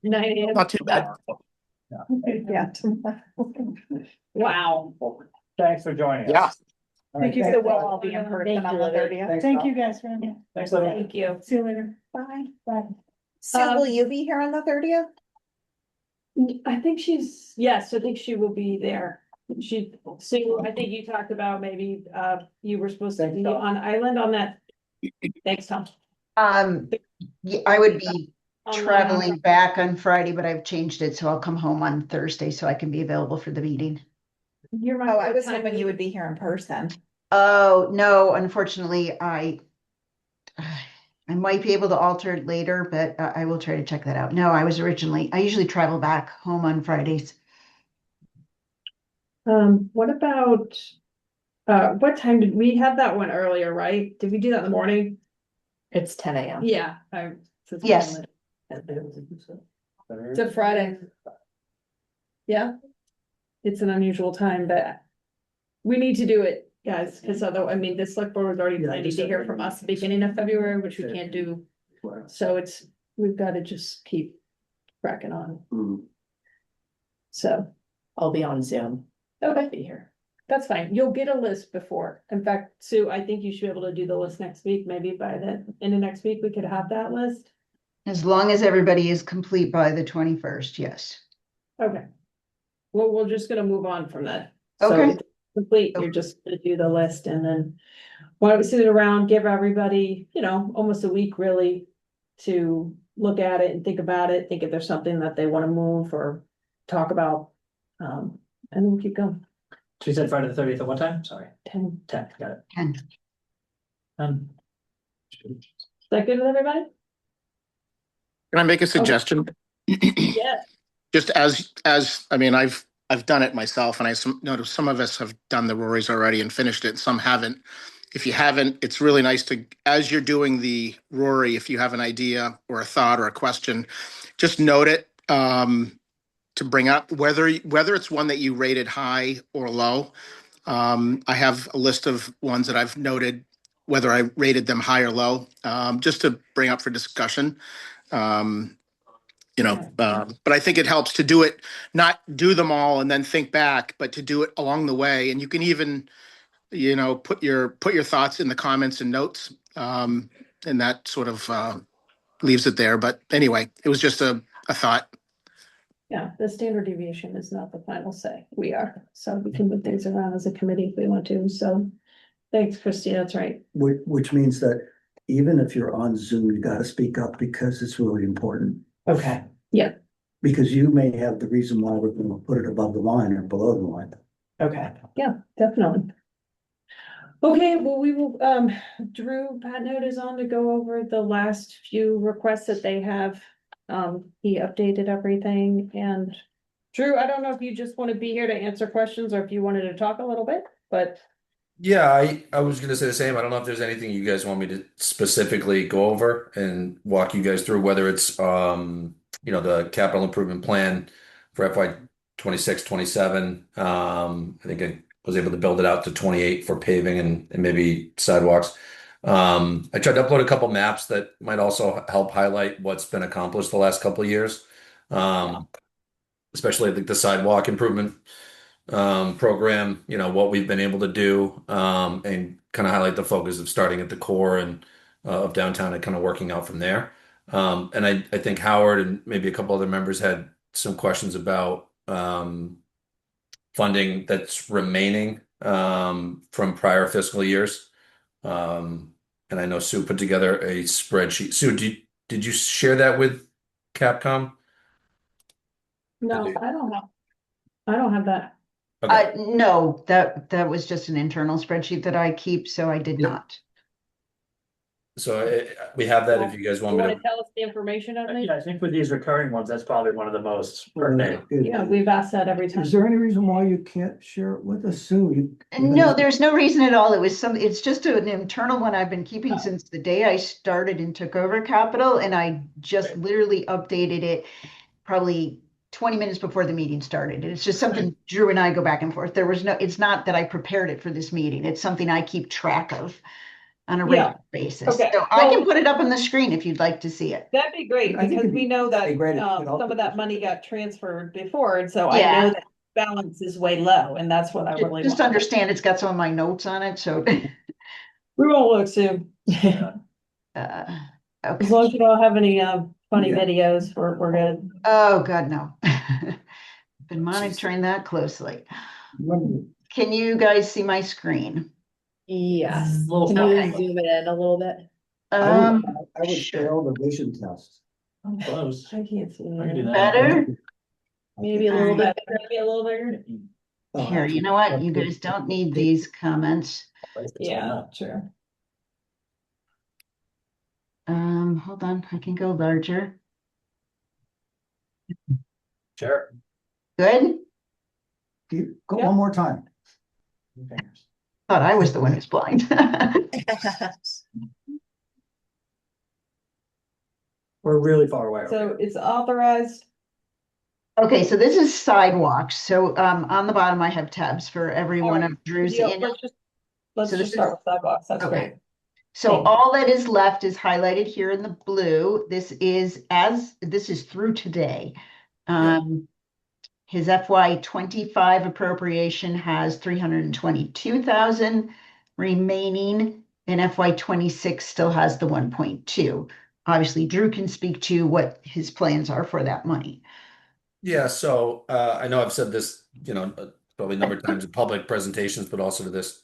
Not too bad. Yeah. Wow. Thanks for joining us. Yeah. Thank you. So we'll all be in person on the 30th. Thank you guys for having me. Thanks, Libby. Thank you. See you later. Bye. Bye. Sue, will you be here on the 30th? I think yes, I think she will be there. Sue, I think you talked about maybe, you were supposed to be on island on that. Thanks, Tom. Yeah, I would be On traveling back on Friday, but I've changed it, so I'll come home on Thursday so I can be available for the meeting. You're right. Oh, I what was time hoping is you it? would be here in person. Oh, no, unfortunately, I might be able to alter it later, but I will try to check that out. No, I usually travel back home on Fridays. What about, what time did we have that one earlier, right? Did we do that in the morning? It's 10 a.m. Yeah. Yes. It's a Friday. Yeah. It's an unusual time, but we need to do it, guys, because otherwise, I mean, the select board was already Yeah, planning just- to hear from us the beginning of February, which we can't do. So we've got to just keep cracking on. Mm. So, I'll be on Zoom. okay, Be here. that's fine. You'll get a list before. In fact, Sue, I think you should be able to do the list next week. Maybe by then, in the next week, we could have that list. As long as everybody is complete by the 21st, yes. Okay. Well, we're just gonna move on from that. So Okay. if it's complete, you're just gonna do the list and then while we sit it around, give everybody, almost a week really to look at it and think about it, think if there's something that they wanna move or talk about. And then we'll keep going. She said Friday the 30th at what time? Sorry. 10. 10, got it. 10. Is that good with everybody? Can I make a suggestion? Yes. Just I mean, I've done it myself, and I notice some of us have done the Rorys already and finished it. Some haven't. If you haven't, it's really nice to, as you're doing the Rory, if you have an idea or a thought or a question, just note it to bring up whether it's one that you rated high or low. I have a list of ones that I've noted whether I rated them high or low, just to bring up for discussion. But I think it helps to do it, not do them all and then think back, but to do it along the way. And you can even, put your thoughts in the comments and notes. And that sort of leaves it there. But anyway, it was just a thought. Yeah, the standard deviation is not the final say. We are, so we can move things around as a committee if we want to. So thanks, Christy. That's right. Which means that even if you're on Zoom, you gotta speak up because it's really important. Okay. Because you may have the reason why we're gonna put it above the line or below the line. Okay. Yeah, definitely. Okay, well, we will, Drew Patnode is on to go over the last few requests that they have. He updated everything and Drew, I don't know if you just want to be here to answer questions or if you wanted to talk a little bit, but Yeah, I was gonna say the same. I don't know if there's anything you guys want me to specifically go over and walk you guys through, whether it's the capital improvement plan for FY 26, 27. I think I was able to build it out to 28 for paving and maybe sidewalks. I tried to upload a couple maps that might also help highlight what's been accomplished the last couple of years. Especially I think the sidewalk improvement program, what we've been able to do, and kind of highlight the focus of starting at the core and of downtown and kind of working out from there. And I think Howard and maybe a couple other members had some questions about funding that's remaining from prior fiscal years. And I know Sue put together a spreadsheet. Sue, did you share that with Capcom? No, I don't have that. Okay. No, that was just an internal spreadsheet that I keep, so I did Yep. not. So we have that if you guys want You me wanna to. tell us the information on it? Yeah, I think with these recurring ones, that's probably one of the most pertinent. Yeah, we've asked that every time. Is there any reason why you can't share it with us, Sue? No, there's no reason at all. It's just an internal one I've been keeping since the day I started and took over Capital, and I just literally updated it probably 20 minutes before the meeting started. It's just something Drew and I go back and forth. It's not that I prepared it for this meeting. It's something I keep track of on a regular basis. Okay. So I can put it up on the screen if you'd like to see it. That'd be great, I think because it'd we know that, be great if you could some also- of that money got transferred before, and so I Yeah. know that balance is way low, and that's what I really Just want. understand it's got some of my notes on it, so. We won't look, Sue. Okay. As long as you don't have any, funny Yeah. videos, we're good. Oh, God, no. Been monitoring that closely. Can you guys see my screen? Yes. Little Can you something. zoom in a little bit? I would Sure. fail the vision test. Close. I can't see. I can do that. Better? Maybe a little bit, maybe a little bigger. Here, you know what? You guys don't need these comments. Yeah, sure. Hold on, I can go larger. Sure. Good? Go Yeah. one more time. Thought I was the one who's blind. We're really far away. So it's authorized. Okay, so this is sidewalks. So on the bottom, I have tabs for every one of Drew's. Yeah, annual- let's So just this start is- with sidewalks, that's Okay. great. So Thank you. all that is left is highlighted here in the blue. This is through today. His FY 25 appropriation has 322,000 remaining, and FY 26 still has the 1.2. Obviously, Drew can speak to what his plans are for that money. Yeah, so I know I've said this, probably a number of times in public presentations, but also to this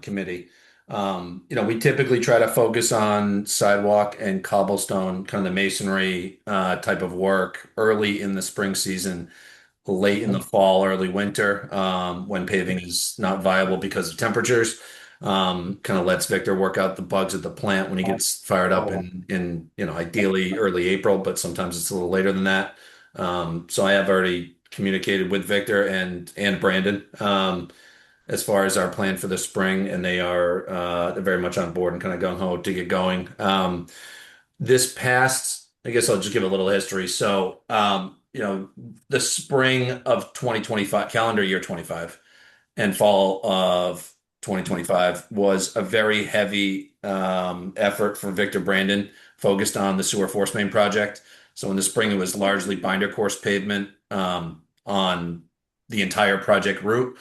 committee. We typically try to focus on sidewalk and cobblestone, kind of the masonry type of work early in the spring season, late in the fall, early winter, when paving is not viable because of temperatures. Kind of lets Victor work out the bugs at the plant when he gets fired up in ideally early April, but sometimes it's a little later than that. So I have already communicated with Victor and Brandon as far as our plan for the spring, and they're very much on board and kind of gung ho to get going. This past, I guess I'll just give a little history. So, the spring of 2025, calendar year 25, and fall of 2025 was a very heavy effort for Victor Brandon, focused on the sewer force main project. So in the spring, it was largely binder course pavement on the entire project route.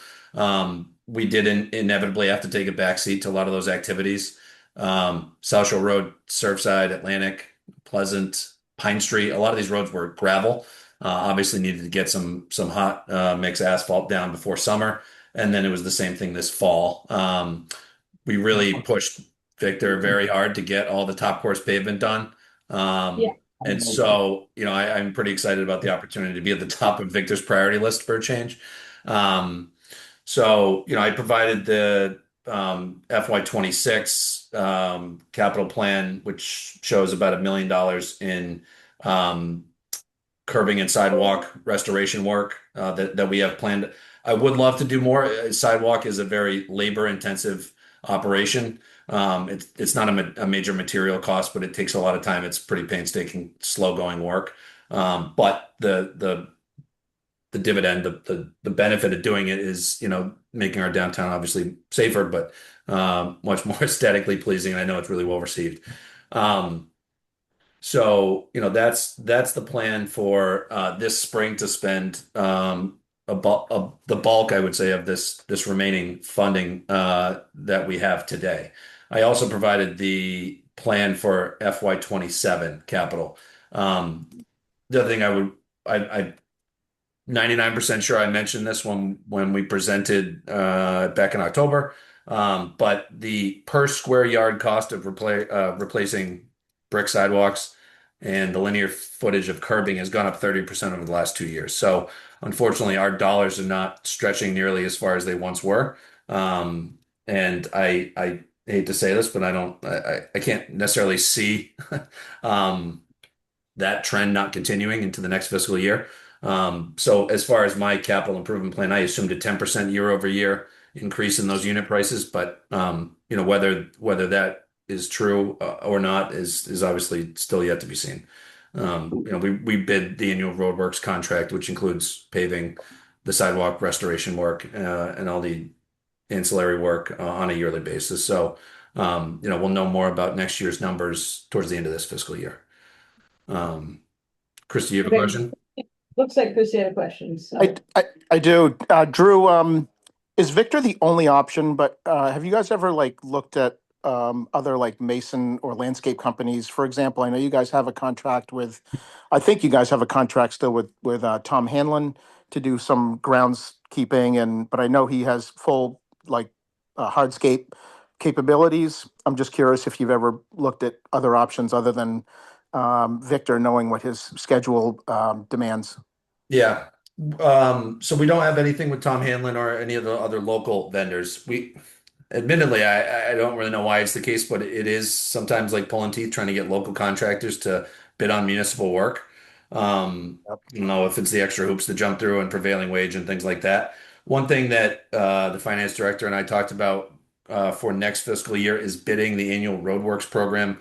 We did inevitably have to take a backseat to a lot of those activities. South Shore Road, Surfside, Atlantic, Pleasant, Pine Street, a lot of these roads were gravel. Obviously needed to get some hot mix asphalt down before summer. And then it was the same thing this fall. We really pushed Victor very hard to get all the top course pavement done. And so, I'm pretty excited about the opportunity to be at the top of Victor's priority list for a change. So, I provided the FY 26 capital plan, which shows about $1 million in curbing and sidewalk restoration work that we have planned. I would love to do more. Sidewalk is a very labor-intensive operation. It's not a major material cost, but it takes a lot of time. It's pretty painstaking, slow-going work. But the dividend, the benefit of doing it is, making our downtown obviously safer, but much more aesthetically pleasing. And I know it's really well received. So, that's the plan for this spring to spend the bulk, I would say, of this remaining funding that we have today. I also provided the plan for FY27 capital. The other thing I 99% sure I mentioned this when we presented back in October. But the per square yard cost of replacing brick sidewalks and the linear footage of curbing has gone up 30% over the last 2 years. So unfortunately, our dollars are not stretching nearly as far as they once were. And I hate to say this, but I can't necessarily see that trend not continuing into the next fiscal year. So as far as my capital improvement plan, I assumed a 10% year over year increase in those unit prices, but whether that is true or not is obviously still yet to be seen. We bid the annual roadworks contract, which includes paving, the sidewalk restoration work, and all the ancillary work on a yearly basis. So, we'll know more about next year's numbers towards the end of this fiscal year. Chris, do you have a question? Looks like Chris had a question. So. I do. Drew, is Victor the only option? But have you guys ever looked at other mason or landscape companies? For example, I know you guys have a contract with, I think you guys have a contract still with Tom Hanlon to do some groundskeeping, but I know he has full hardscape capabilities. I'm just curious if you've ever looked at other options other than Victor, knowing what his schedule demands. Yeah. So we don't have anything with Tom Hanlon or any of the other local vendors. Admittedly, I don't really know why it's the case, but it is sometimes like pulling teeth trying to get local contractors to bid on municipal work. If it's the extra hoops to jump through and prevailing wage and things like that. One thing that the finance director and I talked about for next fiscal year is bidding the annual roadworks program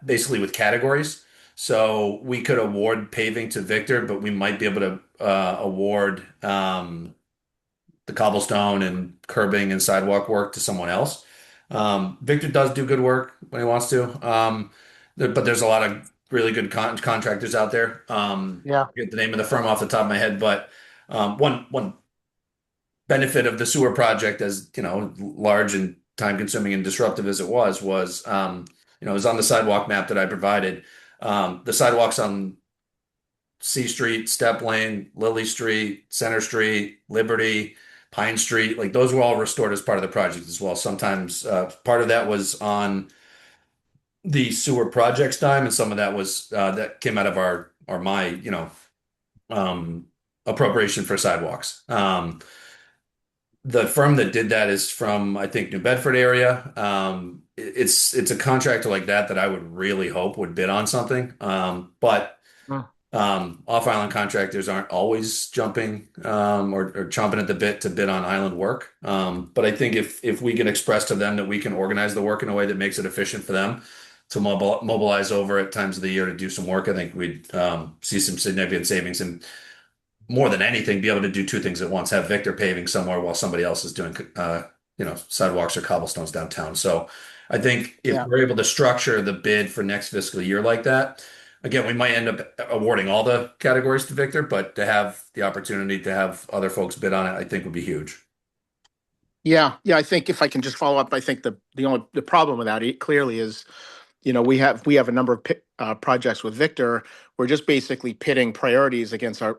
basically with categories. So we could award paving to Victor, but we might be able to award the cobblestone and curbing and sidewalk work to someone else. Victor does do good work when he wants to, but there's a lot of really good contractors out there. Yeah. I get the name of the firm off the top of my head, but one benefit of the sewer project, as large and time consuming and disruptive as it was it was on the sidewalk map that I provided. The sidewalks on C Street, Step Lane, Lily Street, Center Street, Liberty, Pine Street, those were all restored as part of the project as well. Sometimes part of that was on the sewer project's dime, and some of that was that came out of my appropriation for sidewalks. The firm that did that is from, I think, New Bedford area. It's a contractor like that I would really hope would bid on something. But off-island contractors aren't always jumping or chomping at the bit to bid on island work. But I think if we can express to them that we can organize the work in a way that makes it efficient for them to mobilize over at times of the year to do some work, I think we'd see some significant savings, and more than anything, be able to do two things at once: have Victor paving somewhere while somebody else is doing sidewalks or cobblestones downtown. So I think if we're able to structure the bid for next fiscal year like that, again, we might end up awarding all the categories to Victor, but to have the opportunity to have other folks bid on it, I think would be huge. Yeah. I think if I can just follow up, I think the problem with that clearly is, we have a number of projects with Victor. We're just basically pitting priorities against our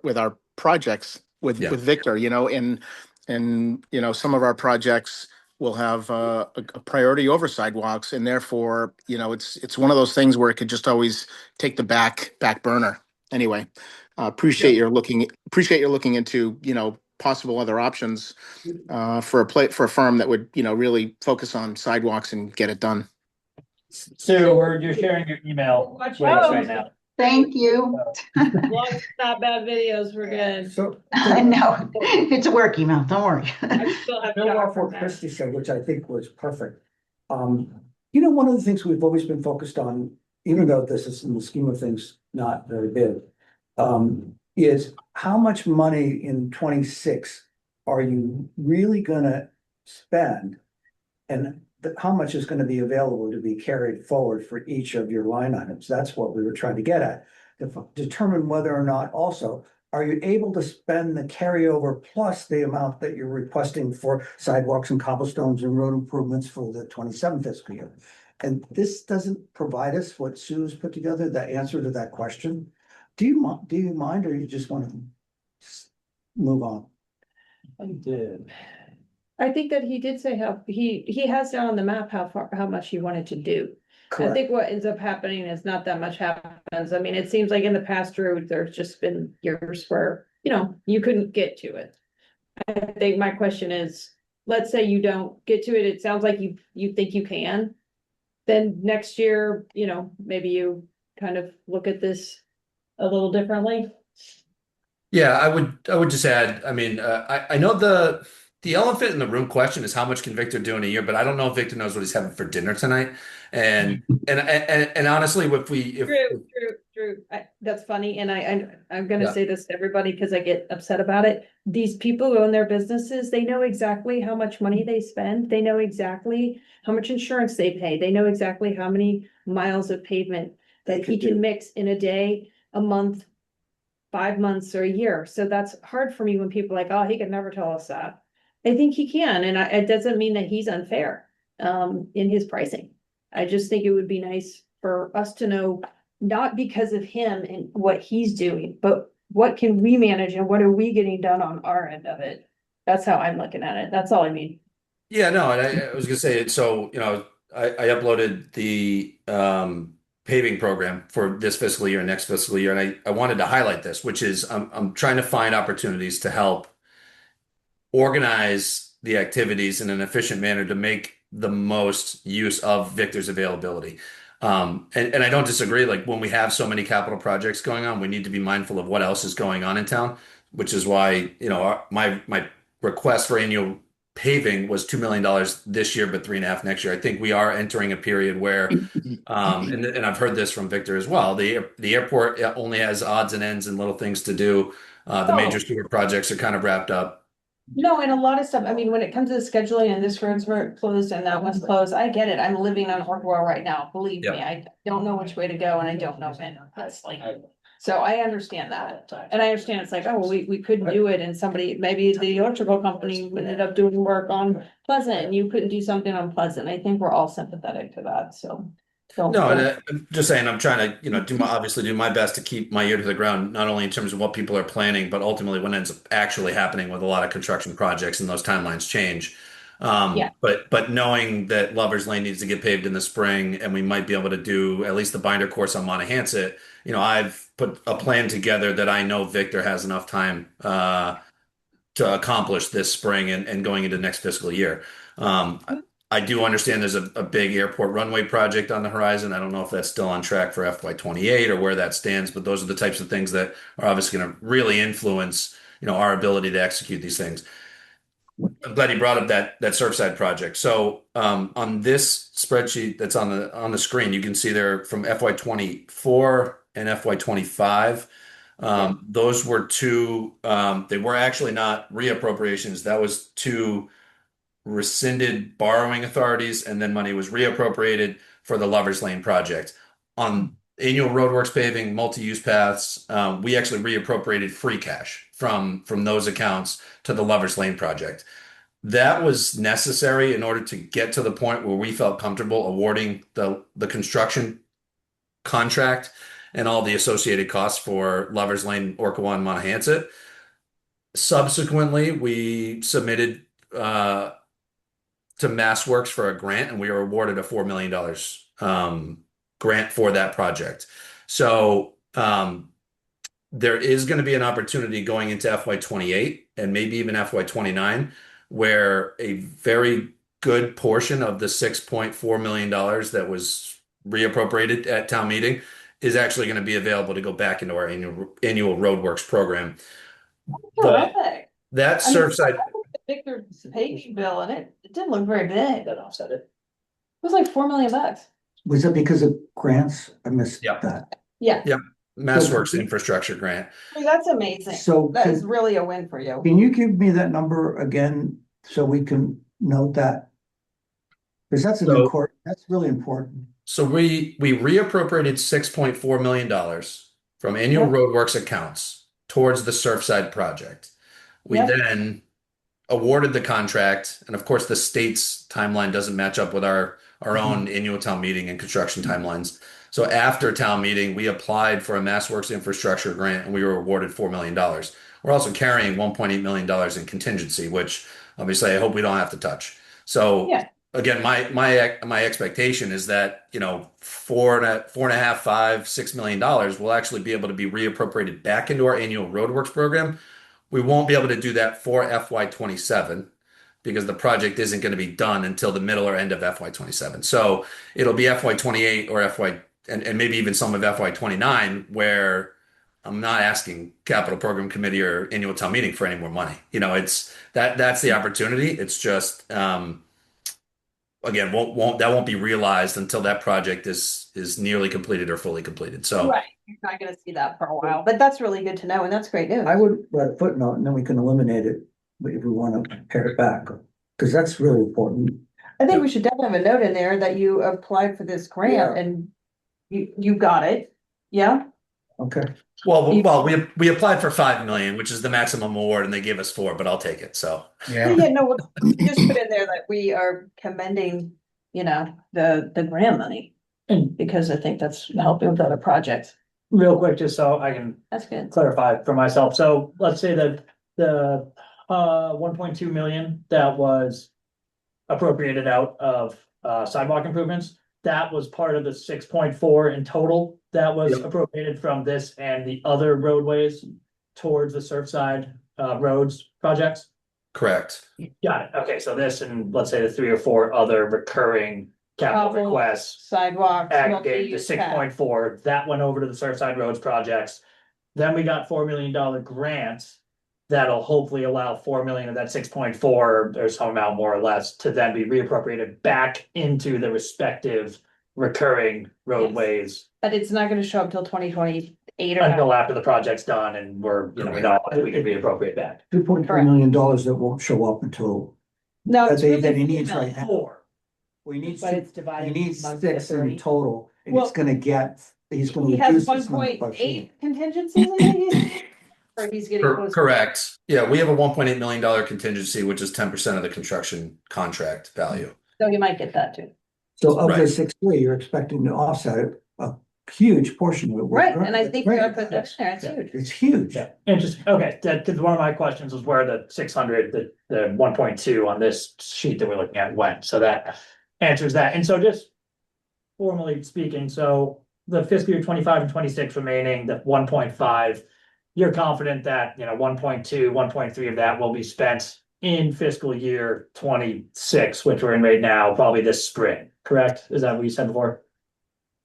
projects with Victor, and some of our projects will have a priority over sidewalks, and therefore, it's one of those things where it could just always take the back burner. Anyway, appreciate you're looking into possible other options for a firm that would really focus on sidewalks and get it done. Sue, you're sharing your email with us right now. Thank you. Vlogs, not bad videos, we're good. So No, it's a work email. Don't worry. I still have build off what Christie said, which I think was perfect. One of the things we've always been focused on, even though this is in the scheme of things not very big, is how much money in 26 are you really gonna spend, and how much is going to be available to be carried forward for each of your line items. That's what we were trying to get at, to determine whether or not also are you able to spend the carryover plus the amount that you're requesting for sidewalks and cobblestones and road improvements for the 27th fiscal year? And this doesn't provide us what Sue's put together, the answer to that question. Do you mind, or you just want to move on? I did. I think that he did say how, he has down on the map how much he wanted to do. I think what ends up happening is not that much happens. I mean, it seems like in the past, Drew, there's just been years where, you couldn't get to it. I think my question is, let's say you don't get to it, it sounds like you think you can. Then next year, maybe you kind of look at this a little differently. Yeah, I would just add, I mean, I know the elephant in the room question is how much can Victor do in a year, but I don't know if Victor knows what he's having for dinner tonight. And honestly, Drew, that's funny, and I'm gonna say this to everybody because I get upset about it. These people who own their businesses, they know exactly how much money they spend. They know exactly how much insurance they pay. They know exactly how many miles of pavement that he can mix in a day, a month, 5 months, or a year. So that's hard for me when people are like, oh, he could never tell us that. I think he can, and it doesn't mean that he's unfair in his pricing. I just think it would be nice for us to know, not because of him and what he's doing, but what can we manage and what are we getting done on our end of it? That's how I'm looking at it. That's all I mean. Yeah, no, and I was gonna say it. So, I uploaded the paving program for this fiscal year and next fiscal year, and I wanted to highlight this, which is I'm trying to find opportunities to help organize the activities in an efficient manner to make the most use of Victor's availability. And I don't disagree. Like when we have so many capital projects going on, we need to be mindful of what else is going on in town, which is why, my request for annual paving was $2 million this year, but 3.5 next year. I think we are entering a period where, and I've heard this from Victor as well, the airport only has odds and ends and little things to do. The major sewer projects are kind of wrapped up. No, and a lot of stuff, I mean, when it comes to the scheduling and this road's closed and that one's closed, I get it. I'm living on Orwell right now, believe me. I don't know which way to go and I don't know when, honestly. So I understand that. And I understand it's like, oh, well, we couldn't do it, and maybe the electrical company ended up doing work on Pleasant and you couldn't do something on Pleasant. I think we're all sympathetic to that, so. No, and I'm just saying, I'm trying to, obviously do my best to keep my ear to the ground, not only in terms of what people are planning, but ultimately what ends up actually happening with a lot of construction projects and those timelines change. But knowing that Lover's Lane needs to get paved in the spring and we might be able to do at least the binder course on Monahans, I've put a plan together that I know Victor has enough time to accomplish this spring and going into next fiscal year. I do understand there's a big airport runway project on the horizon. I don't know if that's still on track for FY28 or where that stands, but those are the types of things that are obviously going to really influence, our ability to execute these things. I'm glad you brought up that Surfside project. So on this spreadsheet that's on the screen, you can see there from FY24 and FY25. Those were two. They were actually not reappropriations. That was two rescinded borrowing authorities, and then money was reappropriated for the Lover's Lane project. On annual roadworks paving, multi-use paths, we actually reappropriated free cash from those accounts to the Lover's Lane project. That was necessary in order to get to the point where we felt comfortable awarding the construction contract and all the associated costs for Lover's Lane, Orkawa, and Monahans. Subsequently, we submitted to MassWorks for a grant, and we were awarded a $4 million grant for that project. So there is going to be an opportunity going into FY28 and maybe even FY29 where a very good portion of the $6.4 million that was reappropriated at town meeting is actually going to be available to go back into our annual roadworks program. But that Surfside Victor's paving bill, and it didn't look very big. That offset it. It was like $4 million. Was it because of grants? I missed that. Yeah. Yep. MassWorks infrastructure grant. That's amazing. So that is really a win for you. Can you give me that number again so we can note that? Because that's that's really important. So we reappropriated $6.4 million from annual roadworks accounts towards the Surfside project. We Yep. then awarded the contract, and of course, the state's timeline doesn't match up with our own annual town meeting and construction timelines. So after town meeting, we applied for a MassWorks infrastructure grant, and we were awarded $4 million. We're also carrying $1.8 million in contingency, which obviously I hope we don't have to touch. So Yeah. again, my expectation is that, you know, $4.5, $6 million will actually be able to be reappropriated back into our annual roadworks program. We won't be able to do that for FY27 because the project isn't going to be done until the middle or end of FY27. So it'll be FY28 or and maybe even some of FY29 where I'm not asking capital program committee or annual town meeting for any more money. You know, that's the opportunity. It's just, again, that won't be realized until that project is nearly completed or fully completed. So Right, you're not gonna see that for a while, but that's really good to know, and that's great news. I would write a footnote and then we can eliminate it if we want to pare it back, because that's really important. I think we should definitely have a note in there that you applied for this grant and you got it, yeah? Okay. well, we applied for 5 million, which is the maximum award, and they gave us 4, but I'll take it. So Yeah, no, we'll just put in there that we are commending, you know, the grant money, And because I think that's helping with other projects. real quick, just so I can That's good. clarify for myself. So let's say that the 1.2 million that was appropriated out of sidewalk improvements, that was part of the 6.4 in total that was Yep. appropriated from this and the other roadways towards the Surfside roads projects. correct. Got it. Okay, so this and let's say the 3 or 4 other recurring capital Cobble, requests Sidewalks. aggregate the multi-use path. 6.4, that went over to the Surfside Roads projects. Then we got $4 million grant that'll hopefully allow 4 million of that 6.4 or some amount more or less to then be reappropriated back into the respective recurring roadways But it's not gonna show up till 2028 or until not. after the project's done and we're, you know, we know we can reappropriate back. $2.3 million that won't show up until No, that it's he really needs 4 right million. now. Four. We need, But it's he divided. needs amongst the 6 in 30. total, and Well, he's gonna he's gonna He has reduce one this number point by 4. eight contingencies, I think, or he's getting close. Correct. Yeah, we have a $1.8 million contingency, which is 10% of the construction contract value. So you might get that too. So of the Right. 6.3, you're expecting to offset a huge portion of it. with Right, grant- and I with think you're grant. gonna put that there, it's huge. It's huge. Yeah, and just, okay, that, cause one of my questions was where the 600, the 1.2 on this sheet that we're looking at went, so that answers that, and so just formally speaking, so the fiscal year 25 and 26 remaining, the 1.5, you're confident that, you know, 1.2, 1.3 of that will be spent in fiscal year 26, which we're in right now, probably this spring, correct? Is that what you said before?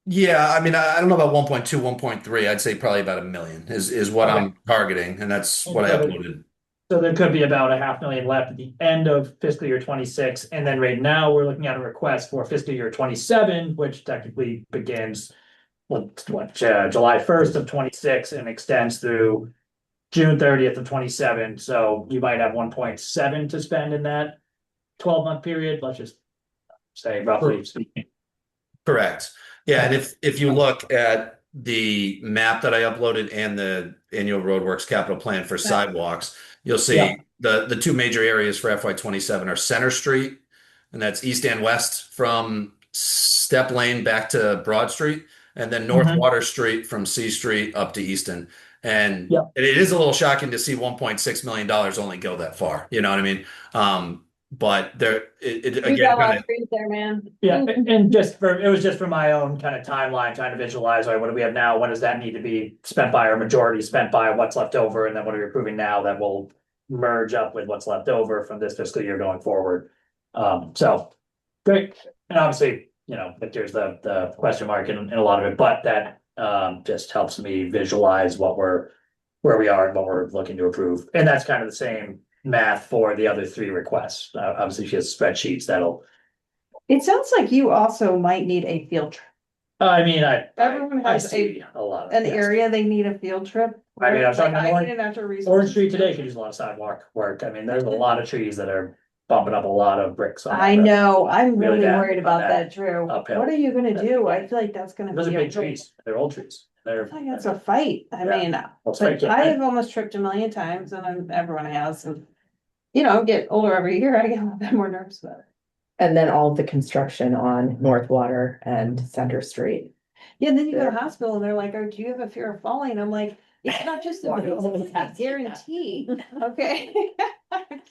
Yeah, I mean, I don't know about 1.2, 1.3. I'd say probably about 1 million is what Okay. I'm targeting, and that's what I uploaded. So there could be about a 500,000 left at the end of fiscal year 26, and then right now, we're looking at a request for fiscal year 27, which technically begins July 1st of 26 and extends through June 30th of 27, so you might have 1.7 to spend in that 12-month period, let's just say roughly speaking. Correct. Yeah, and if you look at the map that I uploaded and the annual roadworks capital plan for sidewalks, you'll see Yeah. the 2 major areas for FY27 are Center Street, and that's east and west from Step Lane back to Broad Street, and then North Water Street from C Street up to Easton. And Yeah. it is a little shocking to see $1.6 million only go that far. You know what I mean? But there, You got a again, lot of trees there, man. Yeah, and it was just for my own kind of timeline, trying to visualize, all right, what do we have now? When does that need to be spent by, or majority spent by, what's left over, and then what are we approving now that will merge up with what's left over from this fiscal year going forward? So, great, and obviously, you know, if there's the question mark in a lot of it, but that just helps me visualize where we are and what we're looking to approve, and that's kind of the same math for the other 3 requests. Obviously, she has spreadsheets that'll. It sounds like you also might need a field trip. I mean, Everyone I has see a lot of an yes. area they need a field trip. I mean, I was talking Like, about I need a natural resource. Orange Street today could use a lot of sidewalk work. I mean, there's a lot of trees that are bumping up a lot of bricks. On I that. know, I'm Really really bad worried on about that that, Drew. uphill. What are you gonna do? I feel like that's gonna be. Those are a big real- trees. They're old trees. They're, I think it's a fight. I Yeah. mean, Let's make it- I have almost tripped a million times and everyone has, and you know, get older every year, I get a little bit more nervous about it. And then all the construction on North Water and Center Street. Yeah, and then you go to hospital and they're like, oh, do you have a fear of falling? I'm like, it's not just a Why it's always a ask you that? guarantee, okay?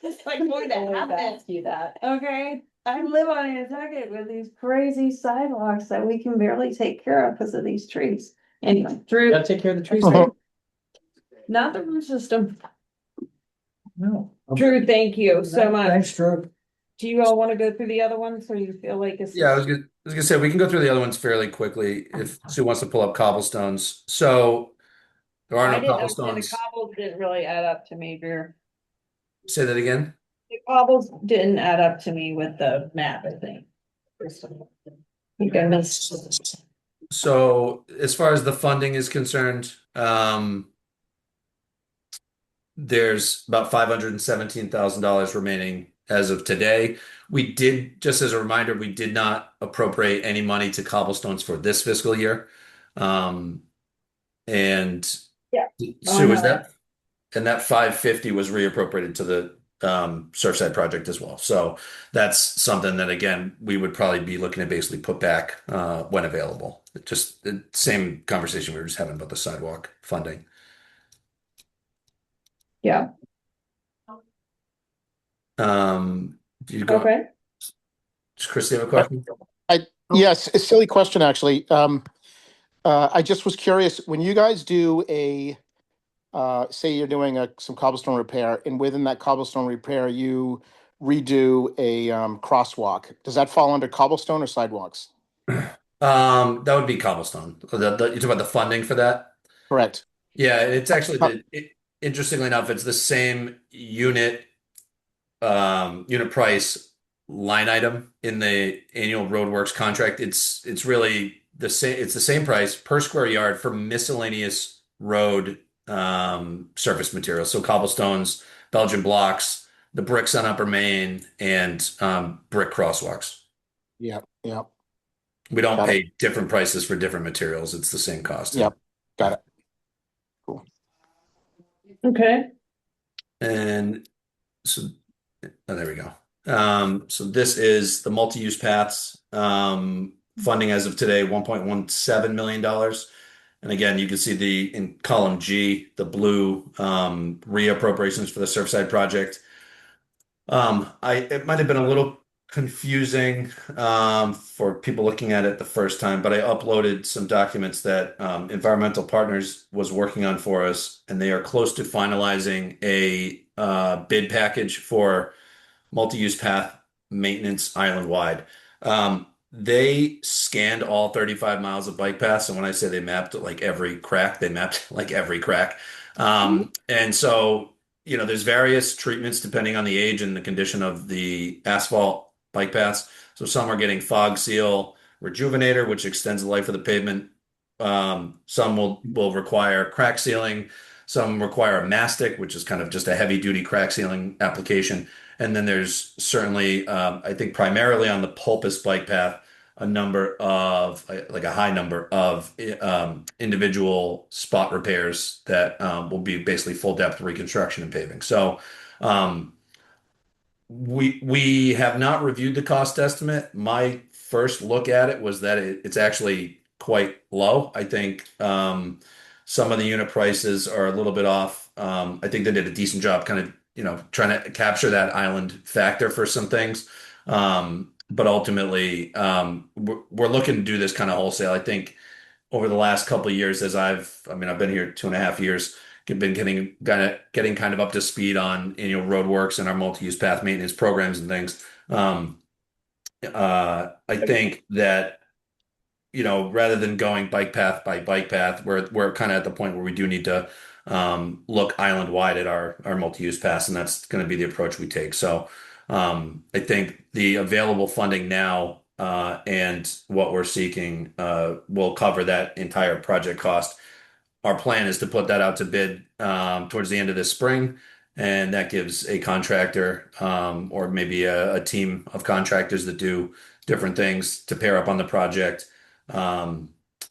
It's like going to Always happen, ask you that. okay? I live on Nantucket with these crazy sidewalks that we can barely take care of because of these trees. Anyway, Drew, gotta take care of the trees. Uh-huh. not the root system. No. Drew, thank you so much. Thanks, Drew. Do you all want to go through the other ones, or you feel like it's? Yeah, I was gonna say we can go through the other ones fairly quickly if Sue wants to pull up cobblestones. So there are I no didn't understand the cobblestones. cobbles didn't really add up to me, Drew. Say that again. The cobbles didn't add up to me with the map, I think. You can miss. So as far as the funding is concerned, there's about $517,000 remaining as of today. We did, just as a reminder, we did not appropriate any money to cobblestones for this fiscal year. And Yeah. Sue, is no. that, and that 550 was reappropriated to the Surfside project as well. So that's something that, again, we would probably be looking to basically put back when available. Just the same conversation we were just having about the sidewalk funding. Yeah, Do you go, okay. does Chris have a question? Yes, a silly question, actually. I just was curious, when you guys do a, say you're doing some cobblestone repair, and within that cobblestone repair, you redo a crosswalk, does that fall under cobblestone or sidewalks? That would be cobblestone. You talk about the funding for that? Correct. Yeah, it's actually interestingly enough, it's the same unit price line item in the annual roadworks contract. It's really the same. It's the same price per square yard for miscellaneous road surface materials. So cobblestones, Belgian blocks, the bricks on Upper Main, and brick crosswalks. Yep, yep, We don't Got it. pay different prices for different materials. It's the same cost. yep, got it. Okay, And so, there we go. So this is the multi-use paths, funding as of today, $1.17 million. And again, you can see in column G, the blue, reappropriations for the Surfside project. It might have been a little confusing, for people looking at it the first time, but I uploaded some documents that, Environmental Partners was working on for us, and they are close to finalizing a, bid package for multi-use path maintenance island-wide. They scanned all 35 miles of bike paths, and when I say they mapped like every crack, they mapped like every crack. And so, there's various treatments depending on the age and the condition of the asphalt bike paths. So some are getting fog seal rejuvenator, which extends the life of the pavement. Some will require crack sealing. Some require a mastic, which is kind of just a heavy duty crack sealing application. And then there's certainly, I think primarily on the Pulpus bike path, a high number of individual spot repairs that will be basically full depth reconstruction and paving. So we have not reviewed the cost estimate. My first look at it was that it's actually quite low. I think some of the unit prices are a little bit off. I think they did a decent job kind of trying to capture that island factor for some things. But ultimately, we're looking to do this kind of wholesale. I think over the last couple of years, I've been here 2.5 years, been getting kind of up to speed on roadworks and our multi-use path maintenance programs and things. I think that rather than going bike path by bike path, we're kind of at the point where we do need to look island wide at our multi-use paths, and that's going to be the approach we take. So I think the available funding now and what we're seeking will cover that entire project cost. Our plan is to put that out to bid towards the end of this spring, and that gives a contractor or maybe a team of contractors that do different things to pair up on the project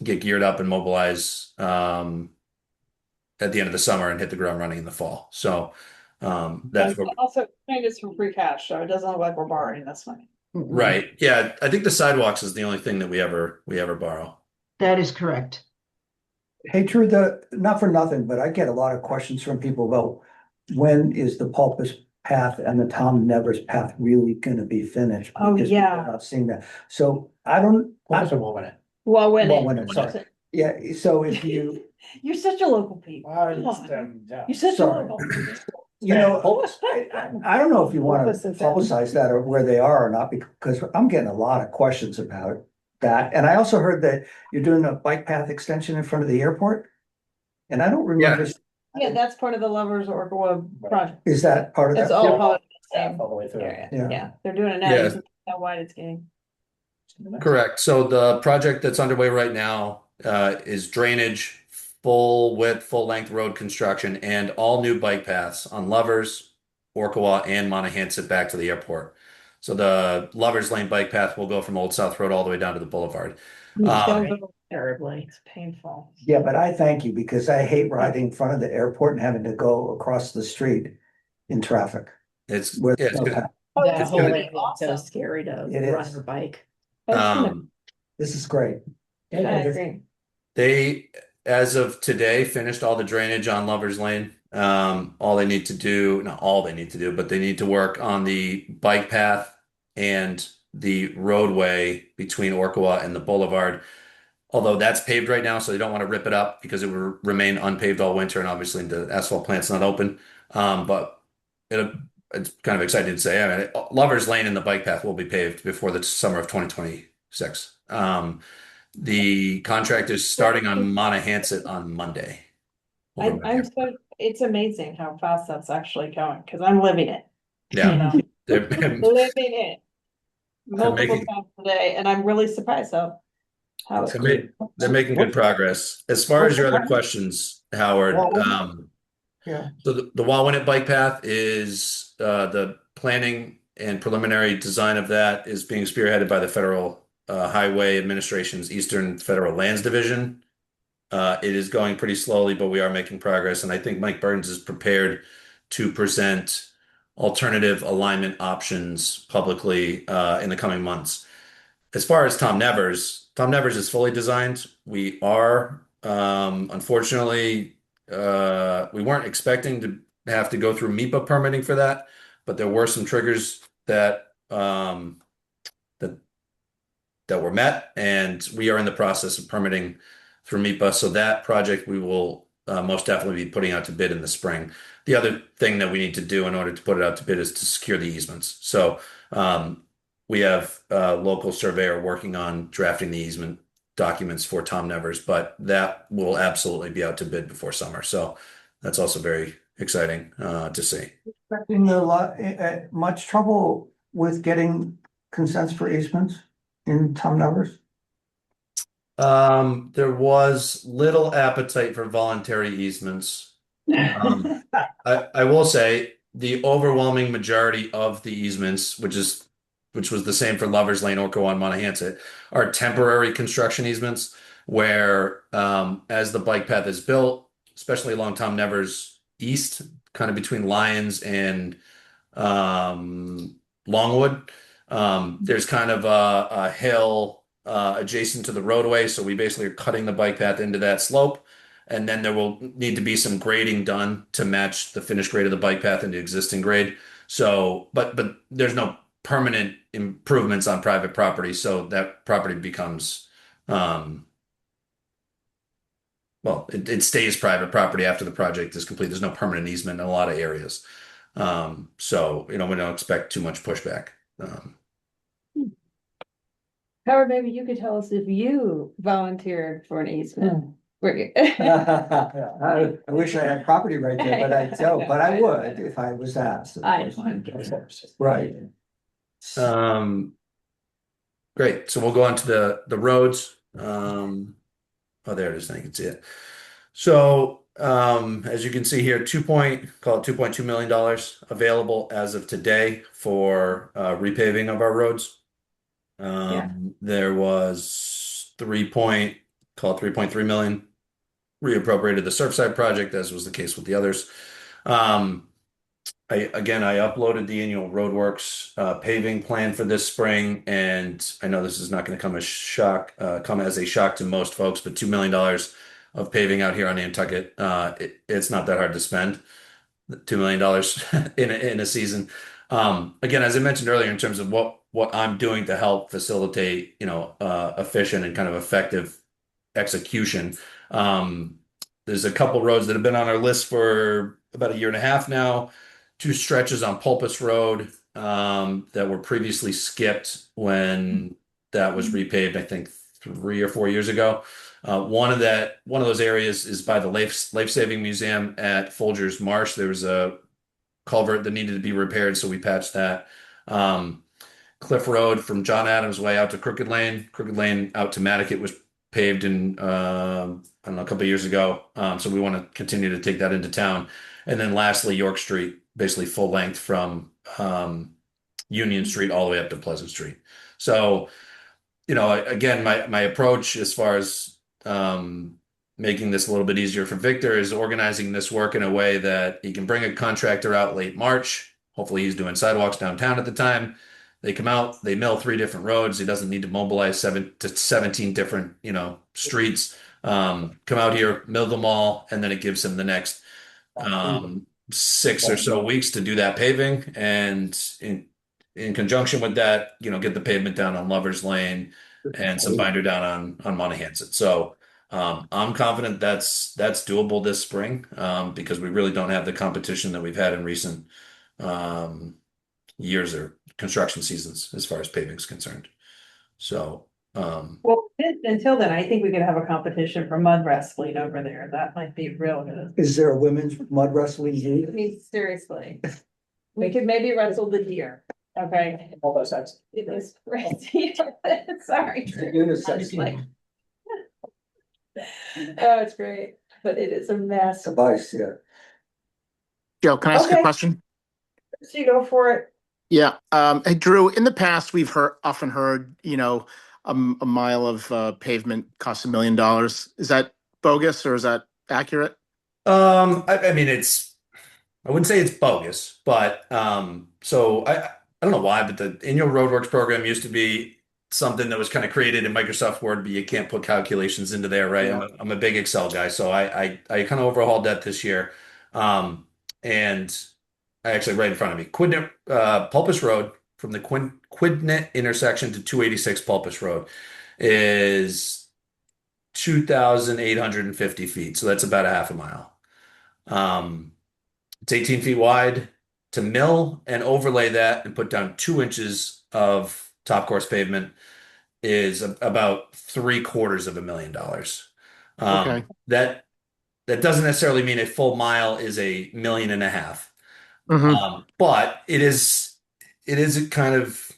get geared up and mobilize at the end of the summer and hit the ground running in the fall. So that's what. Also, maybe it's from free cash, so it doesn't look like we're borrowing this money. Right. Yeah, I think the sidewalks is the only thing that we ever borrow. That is correct. Hey, Drew, not for nothing, but I get a lot of questions from people about when is the Pulpus path and the Tom Nevers path really gonna be finished? Oh, Because people yeah. are not seeing that. So I don't. Also, won't win it. Well, when Well, when sorry. Yeah, so if you, you're such a local Pete. Wow, Come it's, on. yeah. You're such a Sorry. local. you know, I don't know if you wanna Pulpus is in. publicize that or where they are or not, because I'm getting a lot of questions about that. And I also heard that you're doing a bike path extension in front of the airport. And I don't remember, Yeah, that's part of the Lovers Orca project. is that part of that? It's all Yeah. part of the Yeah, same all the way through. area. Yeah. Yeah, they're doing it now. Yeah. You can see how wide it's getting. Correct. So the project that's underway right now is drainage, full width, full length road construction, and all new bike paths on Lovers, Orkawa, and Monahans back to the airport. So the Lovers Lane bike path will go from Old South Road all the way down to the boulevard. Terribly, it's painful. Yeah, but I thank you because I hate riding in front of the airport and having to go across the street in traffic. It's Where yeah, there's it's no good. path. That It's whole gonna- thing is so scary to It run is. a bike. This is great. I agree. They, as of today, finished all the drainage on Lovers Lane. All they need to do, not all they need to do, but they need to work on the bike path and the roadway between Orkawa and the boulevard. Although that's paved right now, so they don't want to rip it up because it will remain unpaved all winter, and obviously the asphalt plant's not open. But it's kind of exciting to say. I mean, Lovers Lane and the bike path will be paved before the summer of 2026. The contract is starting on Monahans on Monday. It's amazing how fast that's actually going, because I'm living it. Yeah. They're, Living it. Multiple making- times a day, and I'm really surprised how it's. they're making good progress. As far as your other questions, Howard, Yeah. so the Wawinit bike path is the planning and preliminary design of that is being spearheaded by the Federal Highway Administration's Eastern Federal Lands Division. It is going pretty slowly, but we are making progress, and I think Mike Burns is prepared to present alternative alignment options publicly in the coming months. As far as Tom Nevers is fully designed. We are unfortunately we weren't expecting to have to go through MEPA permitting for that, but there were some triggers that that were met, and we are in the process of permitting through MEPA. So that project we will most definitely be putting out to bid in the spring. The other thing that we need to do in order to put it out to bid is to secure the easements. So we have a local surveyor working on drafting the easement documents for Tom Nevers, but that will absolutely be out to bid before summer. So that's also very exciting to see. Expecting a lot, much trouble with getting consents for easements in Tom Nevers? There was little appetite for voluntary easements. I will say the overwhelming majority of the easements, which was the same for Lovers Lane, Orkawa, and Monahans, are temporary construction easements where as the bike path is built, especially along Tom Nevers East, kind of between Lyons and Longwood, there's kind of a hill adjacent to the roadway. So we basically are cutting the bike path into that slope. And then there will need to be some grading done to match the finished grade of the bike path into existing grade. So, but there's no permanent improvements on private property. So that property becomes, well, it stays private property after the project is complete. There's no permanent easement in a lot of areas. So, we don't expect too much pushback. Howard, maybe you could tell us if you volunteered for an easement. I wish I had property right there, but I don't, but I would if I was asked. Right. Great. So we'll go on to the roads. Oh, there it is. I can see it. So, as you can see here, call it $2.2 million available as of today for repaving of our roads. There was call it 3.3 million. Reappropriated the Surfside project, as was the case with the others. I uploaded the annual roadworks paving plan for this spring, and I know this is not going to come as a shock to most folks, but $2 million of paving out here on Nantucket, it's not that hard to spend. $2 million in a season. Again, as I mentioned earlier, in terms of what I'm doing to help facilitate, efficient and kind of effective execution. There's a couple roads that have been on our list for about a year and a half now. 2 stretches on Pulpus Road that were previously skipped when that was repaved, I think 3 or 4 years ago. One of those areas is by the Life Saving Museum at Folgers Marsh. There was a culvert that needed to be repaired, so we patched that. Cliff Road from John Adams Way out to Crooked Lane out to Mattocket was paved in I don't know, a couple of years ago. So we want to continue to take that into town. And then lastly, York Street, basically full length from Union Street all the way up to Pleasant Street. So, again, my approach as far as making this a little bit easier for Victor is organizing this work in a way that he can bring a contractor out late March. Hopefully he's doing sidewalks downtown at the time. They come out, they mill 3 different roads. He doesn't need to mobilize 7 to 17 different, streets. Come out here, mill them all, and then it gives him the next 6 or so weeks to do that paving. And in conjunction with that, get the pavement down on Lover's Lane and some binder down on Monahanset. So I'm confident that's doable this spring because we really don't have the competition that we've had in recent years or construction seasons as far as paving is concerned. So well, until then, I think we could have a competition for mud wrestling over there. That might be real good. Is there a women's mud wrestling I league? mean, seriously, we could maybe wrestle the deer. Okay. All those sides. It is crazy. Sorry. Unisex league. Oh, it's great, but it is a mess. Advice, yeah. Joe, can I ask a Okay. question? So you go for it. Yeah. Hey, Drew, in the past, we've often heard, a mile of pavement costs $1 million. Is that bogus or is that accurate? I mean, I wouldn't say it's bogus, but so I don't know why, but the annual roadworks program used to be something that was kind of created in Microsoft Word, but you can't put calculations into there, right? Yeah. I'm a big Excel guy, so I kind of overhauled that this year. And I actually right in front of me, Pulpus Road from the Quidnet intersection to 286 Pulpus Road is 2,850 feet. So that's about a half a mile. It's 18 feet wide. To mill and overlay that and put down 2 inches of top course pavement is about $750,000. Okay. That doesn't necessarily mean a full mile is $1.5 million. But it is kind of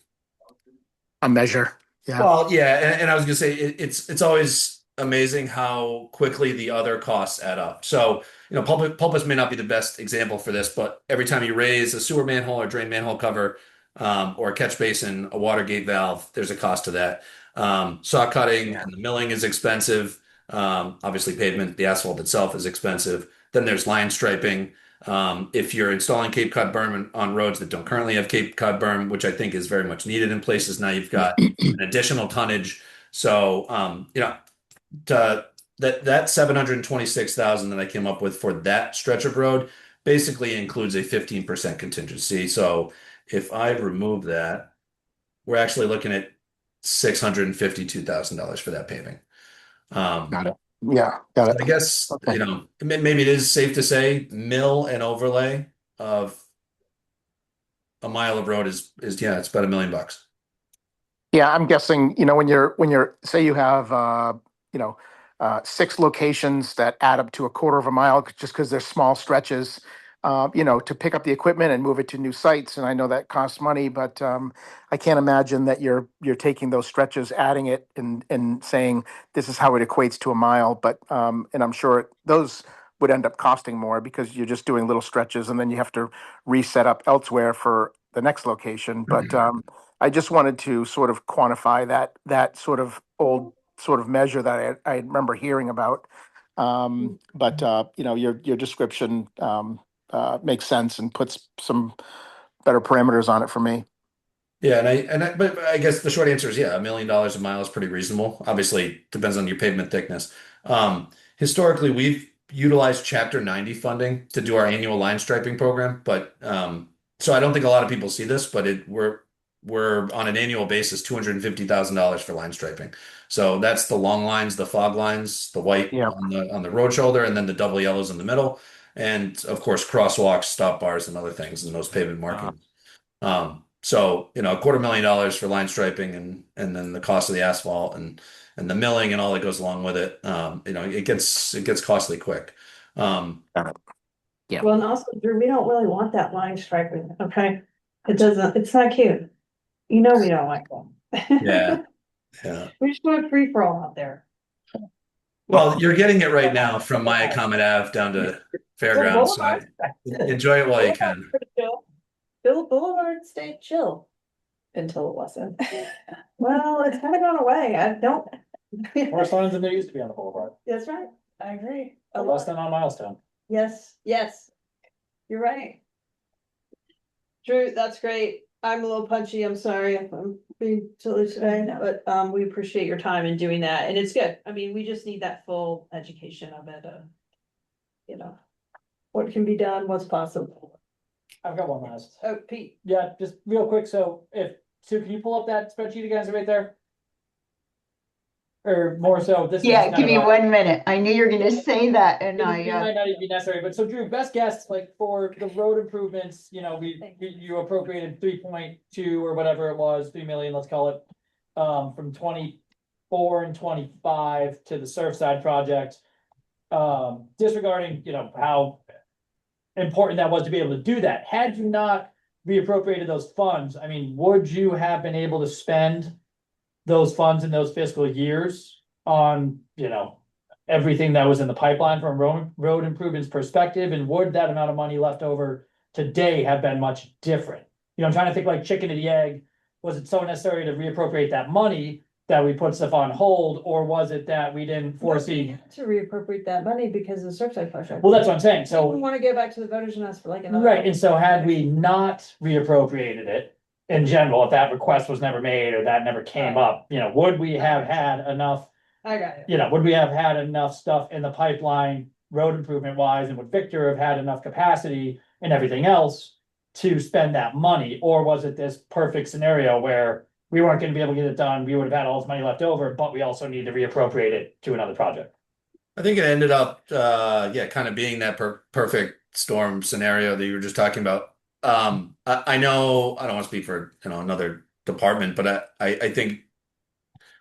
a measure. Yeah. Well, yeah, and I was gonna say it's always amazing how quickly the other costs add up. So, Pulpus may not be the best example for this, but every time you raise a sewer manhole or drain manhole cover, or a catch basin, a water gate valve, there's a cost to that. Saw cutting and the milling is expensive. Obviously pavement, the asphalt itself is expensive. Then there's line striping. If you're installing Cape Cod berm on roads that don't currently have Cape Cod berm, which I think is very much needed in places, now you've got an additional tonnage. So, that 726,000 that I came up with for that stretch of road basically includes a 15% contingency. So if I remove that, we're actually looking at $652,000 for that paving. Got it. Yeah, got it. I guess, Okay. Maybe it is safe to say mill and overlay of a mile of road is it's about $1 million. Yeah, I'm guessing, when you're say you have 6 locations that add up to a quarter of a mile just because they're small stretches, to pick up the equipment and move it to new sites. And I know that costs money, but I can't imagine that you're taking those stretches, adding it and saying this is how it equates to a mile. But and I'm sure those would end up costing more because you're just doing little stretches and then you have to reset up elsewhere for the next location. But I just wanted to sort of quantify that sort of old sort of measure that I remember hearing about. But you know, your description makes sense and puts some better parameters on it for me. Yeah, but I guess the short answer is yeah, $1 million a mile is pretty reasonable. Obviously, depends on your pavement thickness. Historically, we've utilized Chapter 90 funding to do our annual line striping program, but so I don't think a lot of people see this, but we're on an annual basis $250,000 for line striping. So that's the long lines, the fog lines, the white Yeah. on the road shoulder, and then the double yellows in the middle, and of course crosswalks, stop bars, and other things in those pavement markings. So, you know, $250,000 for line striping and then the cost of the asphalt and the milling and all that goes along with it. You know, it gets costly quick. Yeah. Well, and also, Drew, we don't really want that line striping, okay? It's not cute. You know, we don't like that. Yeah. Yeah. We just want a free for all out there. Well, you're getting it right now from Maya Comet Ave down to Fairgrounds. So enjoy it while you can. Boulevard stayed chill. Until it wasn't. Well, it's kind of gone away. I don't. More signs than there used to be on the boulevard, That's right. I agree. less than on Milestone. Yes, yes. You're right. Drew, that's great. I'm a little punchy. I'm sorry if I'm being silly today, but we appreciate your time in doing that. And it's good. I mean, we just need that full education of it. You know, what can be done, what's possible. I've got one last. Oh, Pete. Yeah, just real quick. So Sue, can you pull up that spreadsheet again? Is it right there? Or more so, this is Yeah, kind give of me a- 1 minute. I knew you were gonna say that and It might not even be necessary, but so Drew, best guess, like for the road improvements, you know, you appropriated 3.2 or whatever it was, 3 million, let's call it. From 24 and 25 to the Surfside project. Disregarding, you know, how important that was to be able to do that. Had you not reappropriated those funds, I mean, would you have been able to spend those funds in those fiscal years on, you know, everything that was in the pipeline from road improvements perspective? And would that amount of money left over today have been much different? You know, I'm trying to think like chicken and the egg. Was it so necessary to reappropriate that money that we put stuff on hold, or was it that we didn't foresee? To reappropriate that money because of the Surfside project. Well, that's what I'm saying. So we So, want to go back to the voters and ask for like another. right, and so had we not reappropriated it in general, if that request was never made or that never came up, you know, would we have had enough, I got it. you know, would we have had enough stuff in the pipeline, road improvement wise, and would Victor have had enough capacity and everything else to spend that money? Or was it this perfect scenario where we weren't gonna be able to get it done, we would have had all this money left over, but we also need to reappropriate it to another project? I think it ended up, yeah, kind of being that perfect storm scenario that you were just talking about. I know I don't want to speak for, you know, another department, but I think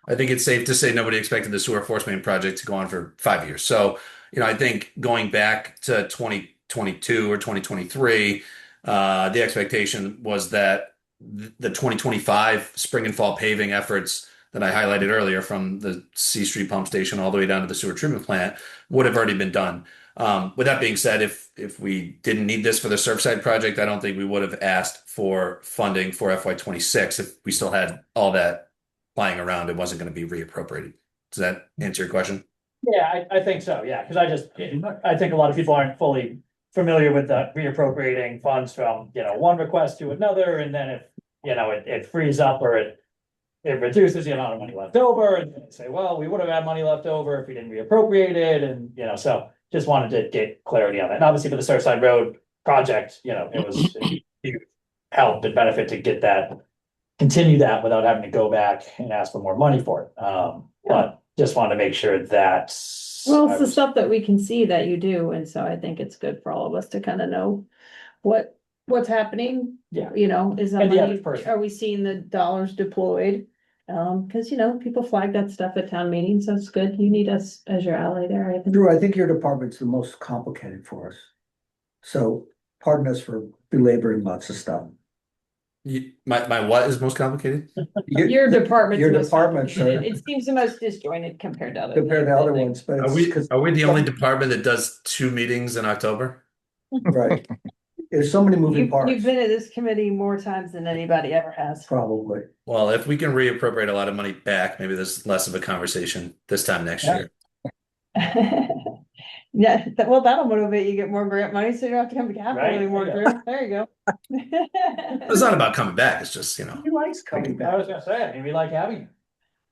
it's safe to say nobody expected the sewer force main project to go on for 5 years. So, you know, I think going back to 2022 or 2023, the expectation was that the 2025 spring and fall paving efforts that I highlighted earlier, from the C Street pump station all the way down to the sewer treatment plant, would have already been done. With that being said, if we didn't need this for the Surfside project, I don't think we would have asked for funding for FY26 if we still had all that lying around. It wasn't going to be reappropriated. Does that answer your question? Yeah, I think so, yeah, because I think a lot of people aren't fully familiar with the reappropriating funds from, you know, one request to another, and then if, you know, it frees up or it reduces the amount of money left over, and they say, well, we would have had money left over if we didn't reappropriate it, and, you know, so just wanted to get clarity on that. And obviously for the Surfside Road project, you know, it was a huge help and benefit to get that, continue that without having to go back and ask for more money for it. But just wanted to make sure that. Well, it's the stuff that we can see that you do, and so I think it's good for all of us to kind of know what's happening. Yeah. You know, is that And the money, average person. are we seeing the dollars deployed? Because, you know, people flag that stuff at town meetings, so it's good. You need us as your ally there, I think. Drew, I think your department's the most complicated for us. So pardon us for belaboring lots of stuff. My what is most complicated? Your department's Your most department's complicated. It seems the most disjointed compared to other. compared to things, I other think. ones, but Are it's we 'cause- the only department that does 2 meetings in October? right. There's so many moving You've parts, been at this committee more times than anybody ever has. probably. Well, if we can reappropriate a lot of money back, maybe there's less of a conversation this time next Yeah. year. Yeah, well, that'll motivate you to get more grant money, so you don't have to come to capital Right, anymore, there you Drew. There you go. It's not about coming back. It's just, He likes coming I back. was gonna say, I mean, we like having you.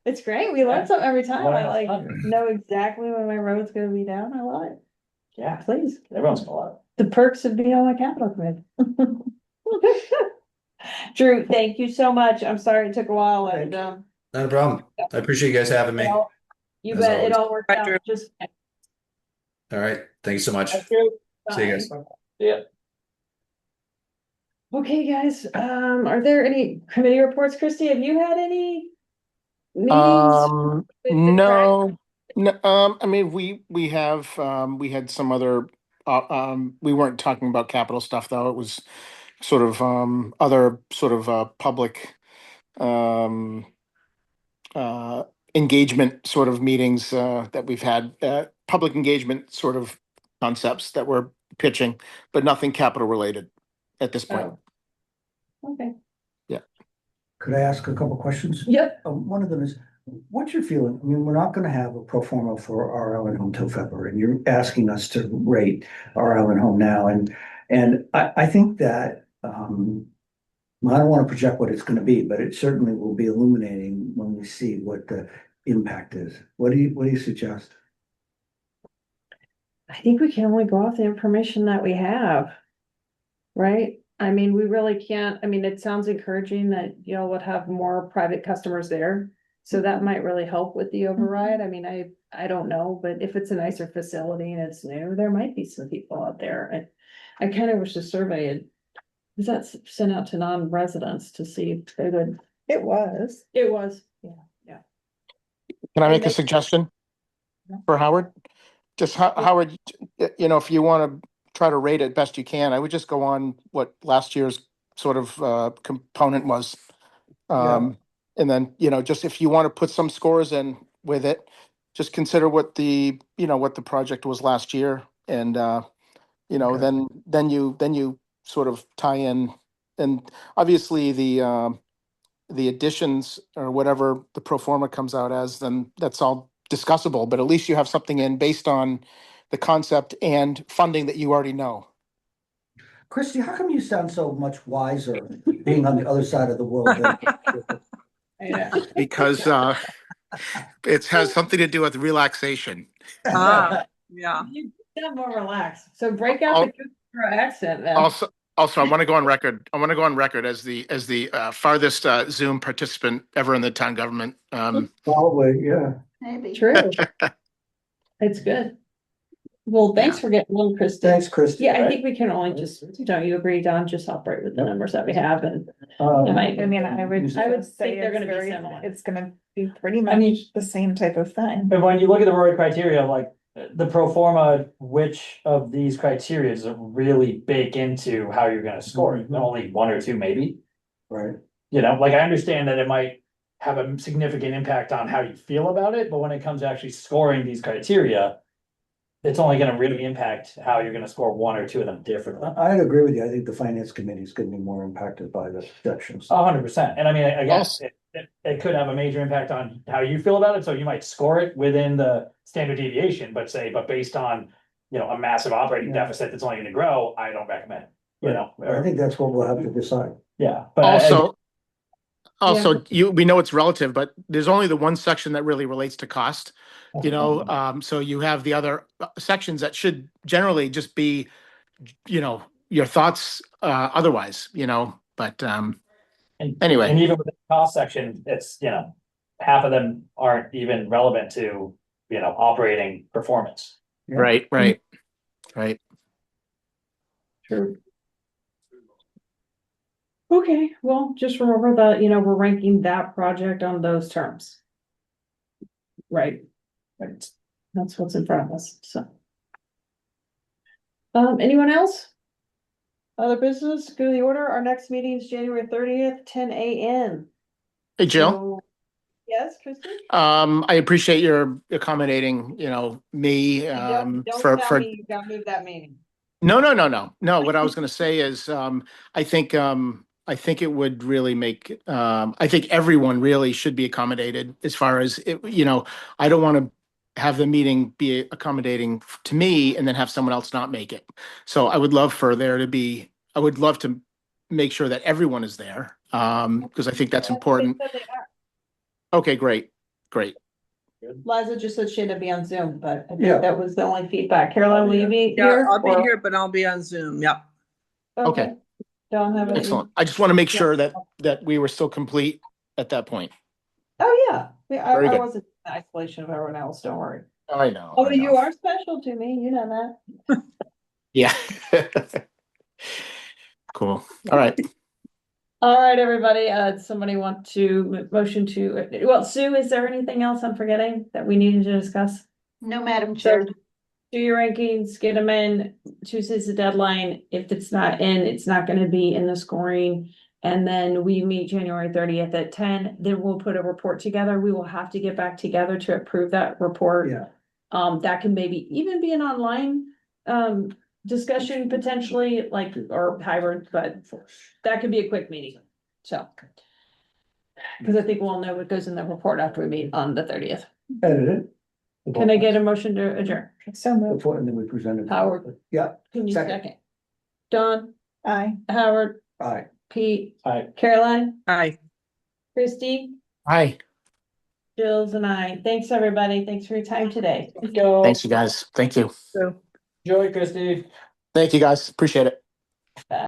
It's great. We learn something every time. Learn I a like ton. know exactly when my road's gonna be down. I love it. Yeah, Please. everyone's gonna love it. The perks of being on the capital committee. Drew, thank you so much. I'm sorry it took a while and, Not a problem. I appreciate you guys having me. All you As bet it always. all worked Bye, out Drew. just. right. Thank you so much. Thank you. See you guys. Yeah. Okay, guys, are there any committee reports? Christy, have you had any meetings? with the No, no, I mean, we have, we had some other, we weren't talking about capital stuff though. It was sort of, other sort of, public, um, uh, engagement sort of meetings, that we've had, public engagement sort of concepts that we're pitching, but nothing capital related at this point. Oh. Okay, Could I ask a couple questions? yep. One of them is, what's your feeling? I mean, we're not gonna have a pro forma for our Island Home till February, and you're asking us to rate our Island Home now, and I think that, I don't wanna project what it's gonna be, but it certainly will be illuminating when we see what the impact is. What do you suggest? I think we can only go off the information that we have. Right? I mean, we really can't, I mean, it sounds encouraging that y'all would have more private customers there. So that might really help with the override. I mean, I don't know, but if it's a nicer facility and it's new, there might be some people out there. And I kind of wish the survey had, was that sent out to non-residents to see if they would. It was. It was, yeah. Can I And make a they- suggestion for Howard? Just Howard, you know, if you want to try to rate it best you can, I would just go on what last year's sort of component was. And then, you know, just if you want to put some scores in with it, just consider what the, you know, what the project was last year. And, you know, Okay. then you sort of tie in, and obviously the additions or whatever the pro forma comes out as, then that's all discussable, but at least you have something in based on the concept and funding that you already know. Christy, how come you sound so much wiser being on the other side of the world? Yeah. Because it has something to do with relaxation. Ah, yeah. You sound more relaxed. So break out the Cooper accent then. Also, I want to go on record. I want to go on record as the farthest Zoom participant ever in the town government. Probably, yeah. Maybe. True. It's good. Well, thanks for getting one, Kristen. Thanks, Christy. Yeah, I think we can only just, don't you agree, Don, just operate with the numbers that we have and. Uh, Am I mean, I would think say they're it's gonna be very, similar. it's gonna be pretty I mean- much the same type of thing. But when you look at the Rory criteria, like the pro forma, which of these criteria does it really bake into how you're gonna score it? Only one or two, maybe. Right. You know, like I understand that it might have a significant impact on how you feel about it, but when it comes to actually scoring these criteria, it's only gonna really impact how you're gonna score one or two of them differently. I'd agree with you. I think the finance committee is gonna be more impacted by the projections. 100%. And I mean, again, Also- it could have a major impact on how you feel about it. So you might score it within the standard deviation, but based on, you know, a massive operating Yeah. deficit that's only gonna grow, I don't recommend, it, you know, I think that's what we'll have to decide. yeah. But Also, we know it's relative, but there's only the one section that really relates to cost. You know, so you have the other sections that should generally just be, you know, your thoughts otherwise, you know, but anyway. And even with the cost section, it's, you know, half of them aren't even relevant to, you know, operating performance. Yeah. Right. True. Okay, well, just remember that, you know, we're ranking that project on those terms. Right. Right. That's what's in front of us, so. Anyone else? Other business, go to the order. Our next meeting is January 30th, 10 a.m. Hey, Jill. So- Yes, Kristen? I appreciate your accommodating, you know, me Don't for tell me you got moved that meeting. No, no, no, no, no. What I was gonna say is, I think it would really make, I think everyone really should be accommodated as far as, I don't want to have the meeting be accommodating to me and then have someone else not make it. So I would love for there to be, I would love to make sure that everyone is there, because I think that's important. Okay, great, great. Liza just said she had to be on Zoom, but I Yeah. think that was the only feedback. Caroline, will you be Yeah, here? I'll be or- here, but I'll be on Zoom. Yep. Okay. Don't have any. Excellent. I just want to make sure that we were still complete at that point. Oh, yeah. Very I good. wasn't in isolation of everyone else, don't worry. I know. Oh, I you know. are special to me, you know that. Yeah. Cool. All right. All right, everybody, somebody want to motion to, well, Sue, is there anything else I'm forgetting that we needed to discuss? No, Madam So Chair. do your rankings, get them in, Tuesday's the deadline. If it's not in, it's not gonna be in the scoring. And then we meet January 30th at 10, then we'll put a report together. We will have to get back together to approve that report. Yeah. That can maybe even be an online, discussion potentially, like, or hybrid, but that could be a quick meeting, so. Cause I think we'll know what goes in the report after we meet on the 30th. Edit it. Can I get a motion to adjourn? So moved. Before, and then we present it. Howard. Yeah, Can you Second. second? Don, Aye. Howard, aye. Pete, Aye. Caroline, Aye. Christie, Hi. Jills and I. Thanks, everybody. Thanks for your time today. Thanks, you guys. Thank you. So. Joey, Christie. Thank you, guys. Appreciate it.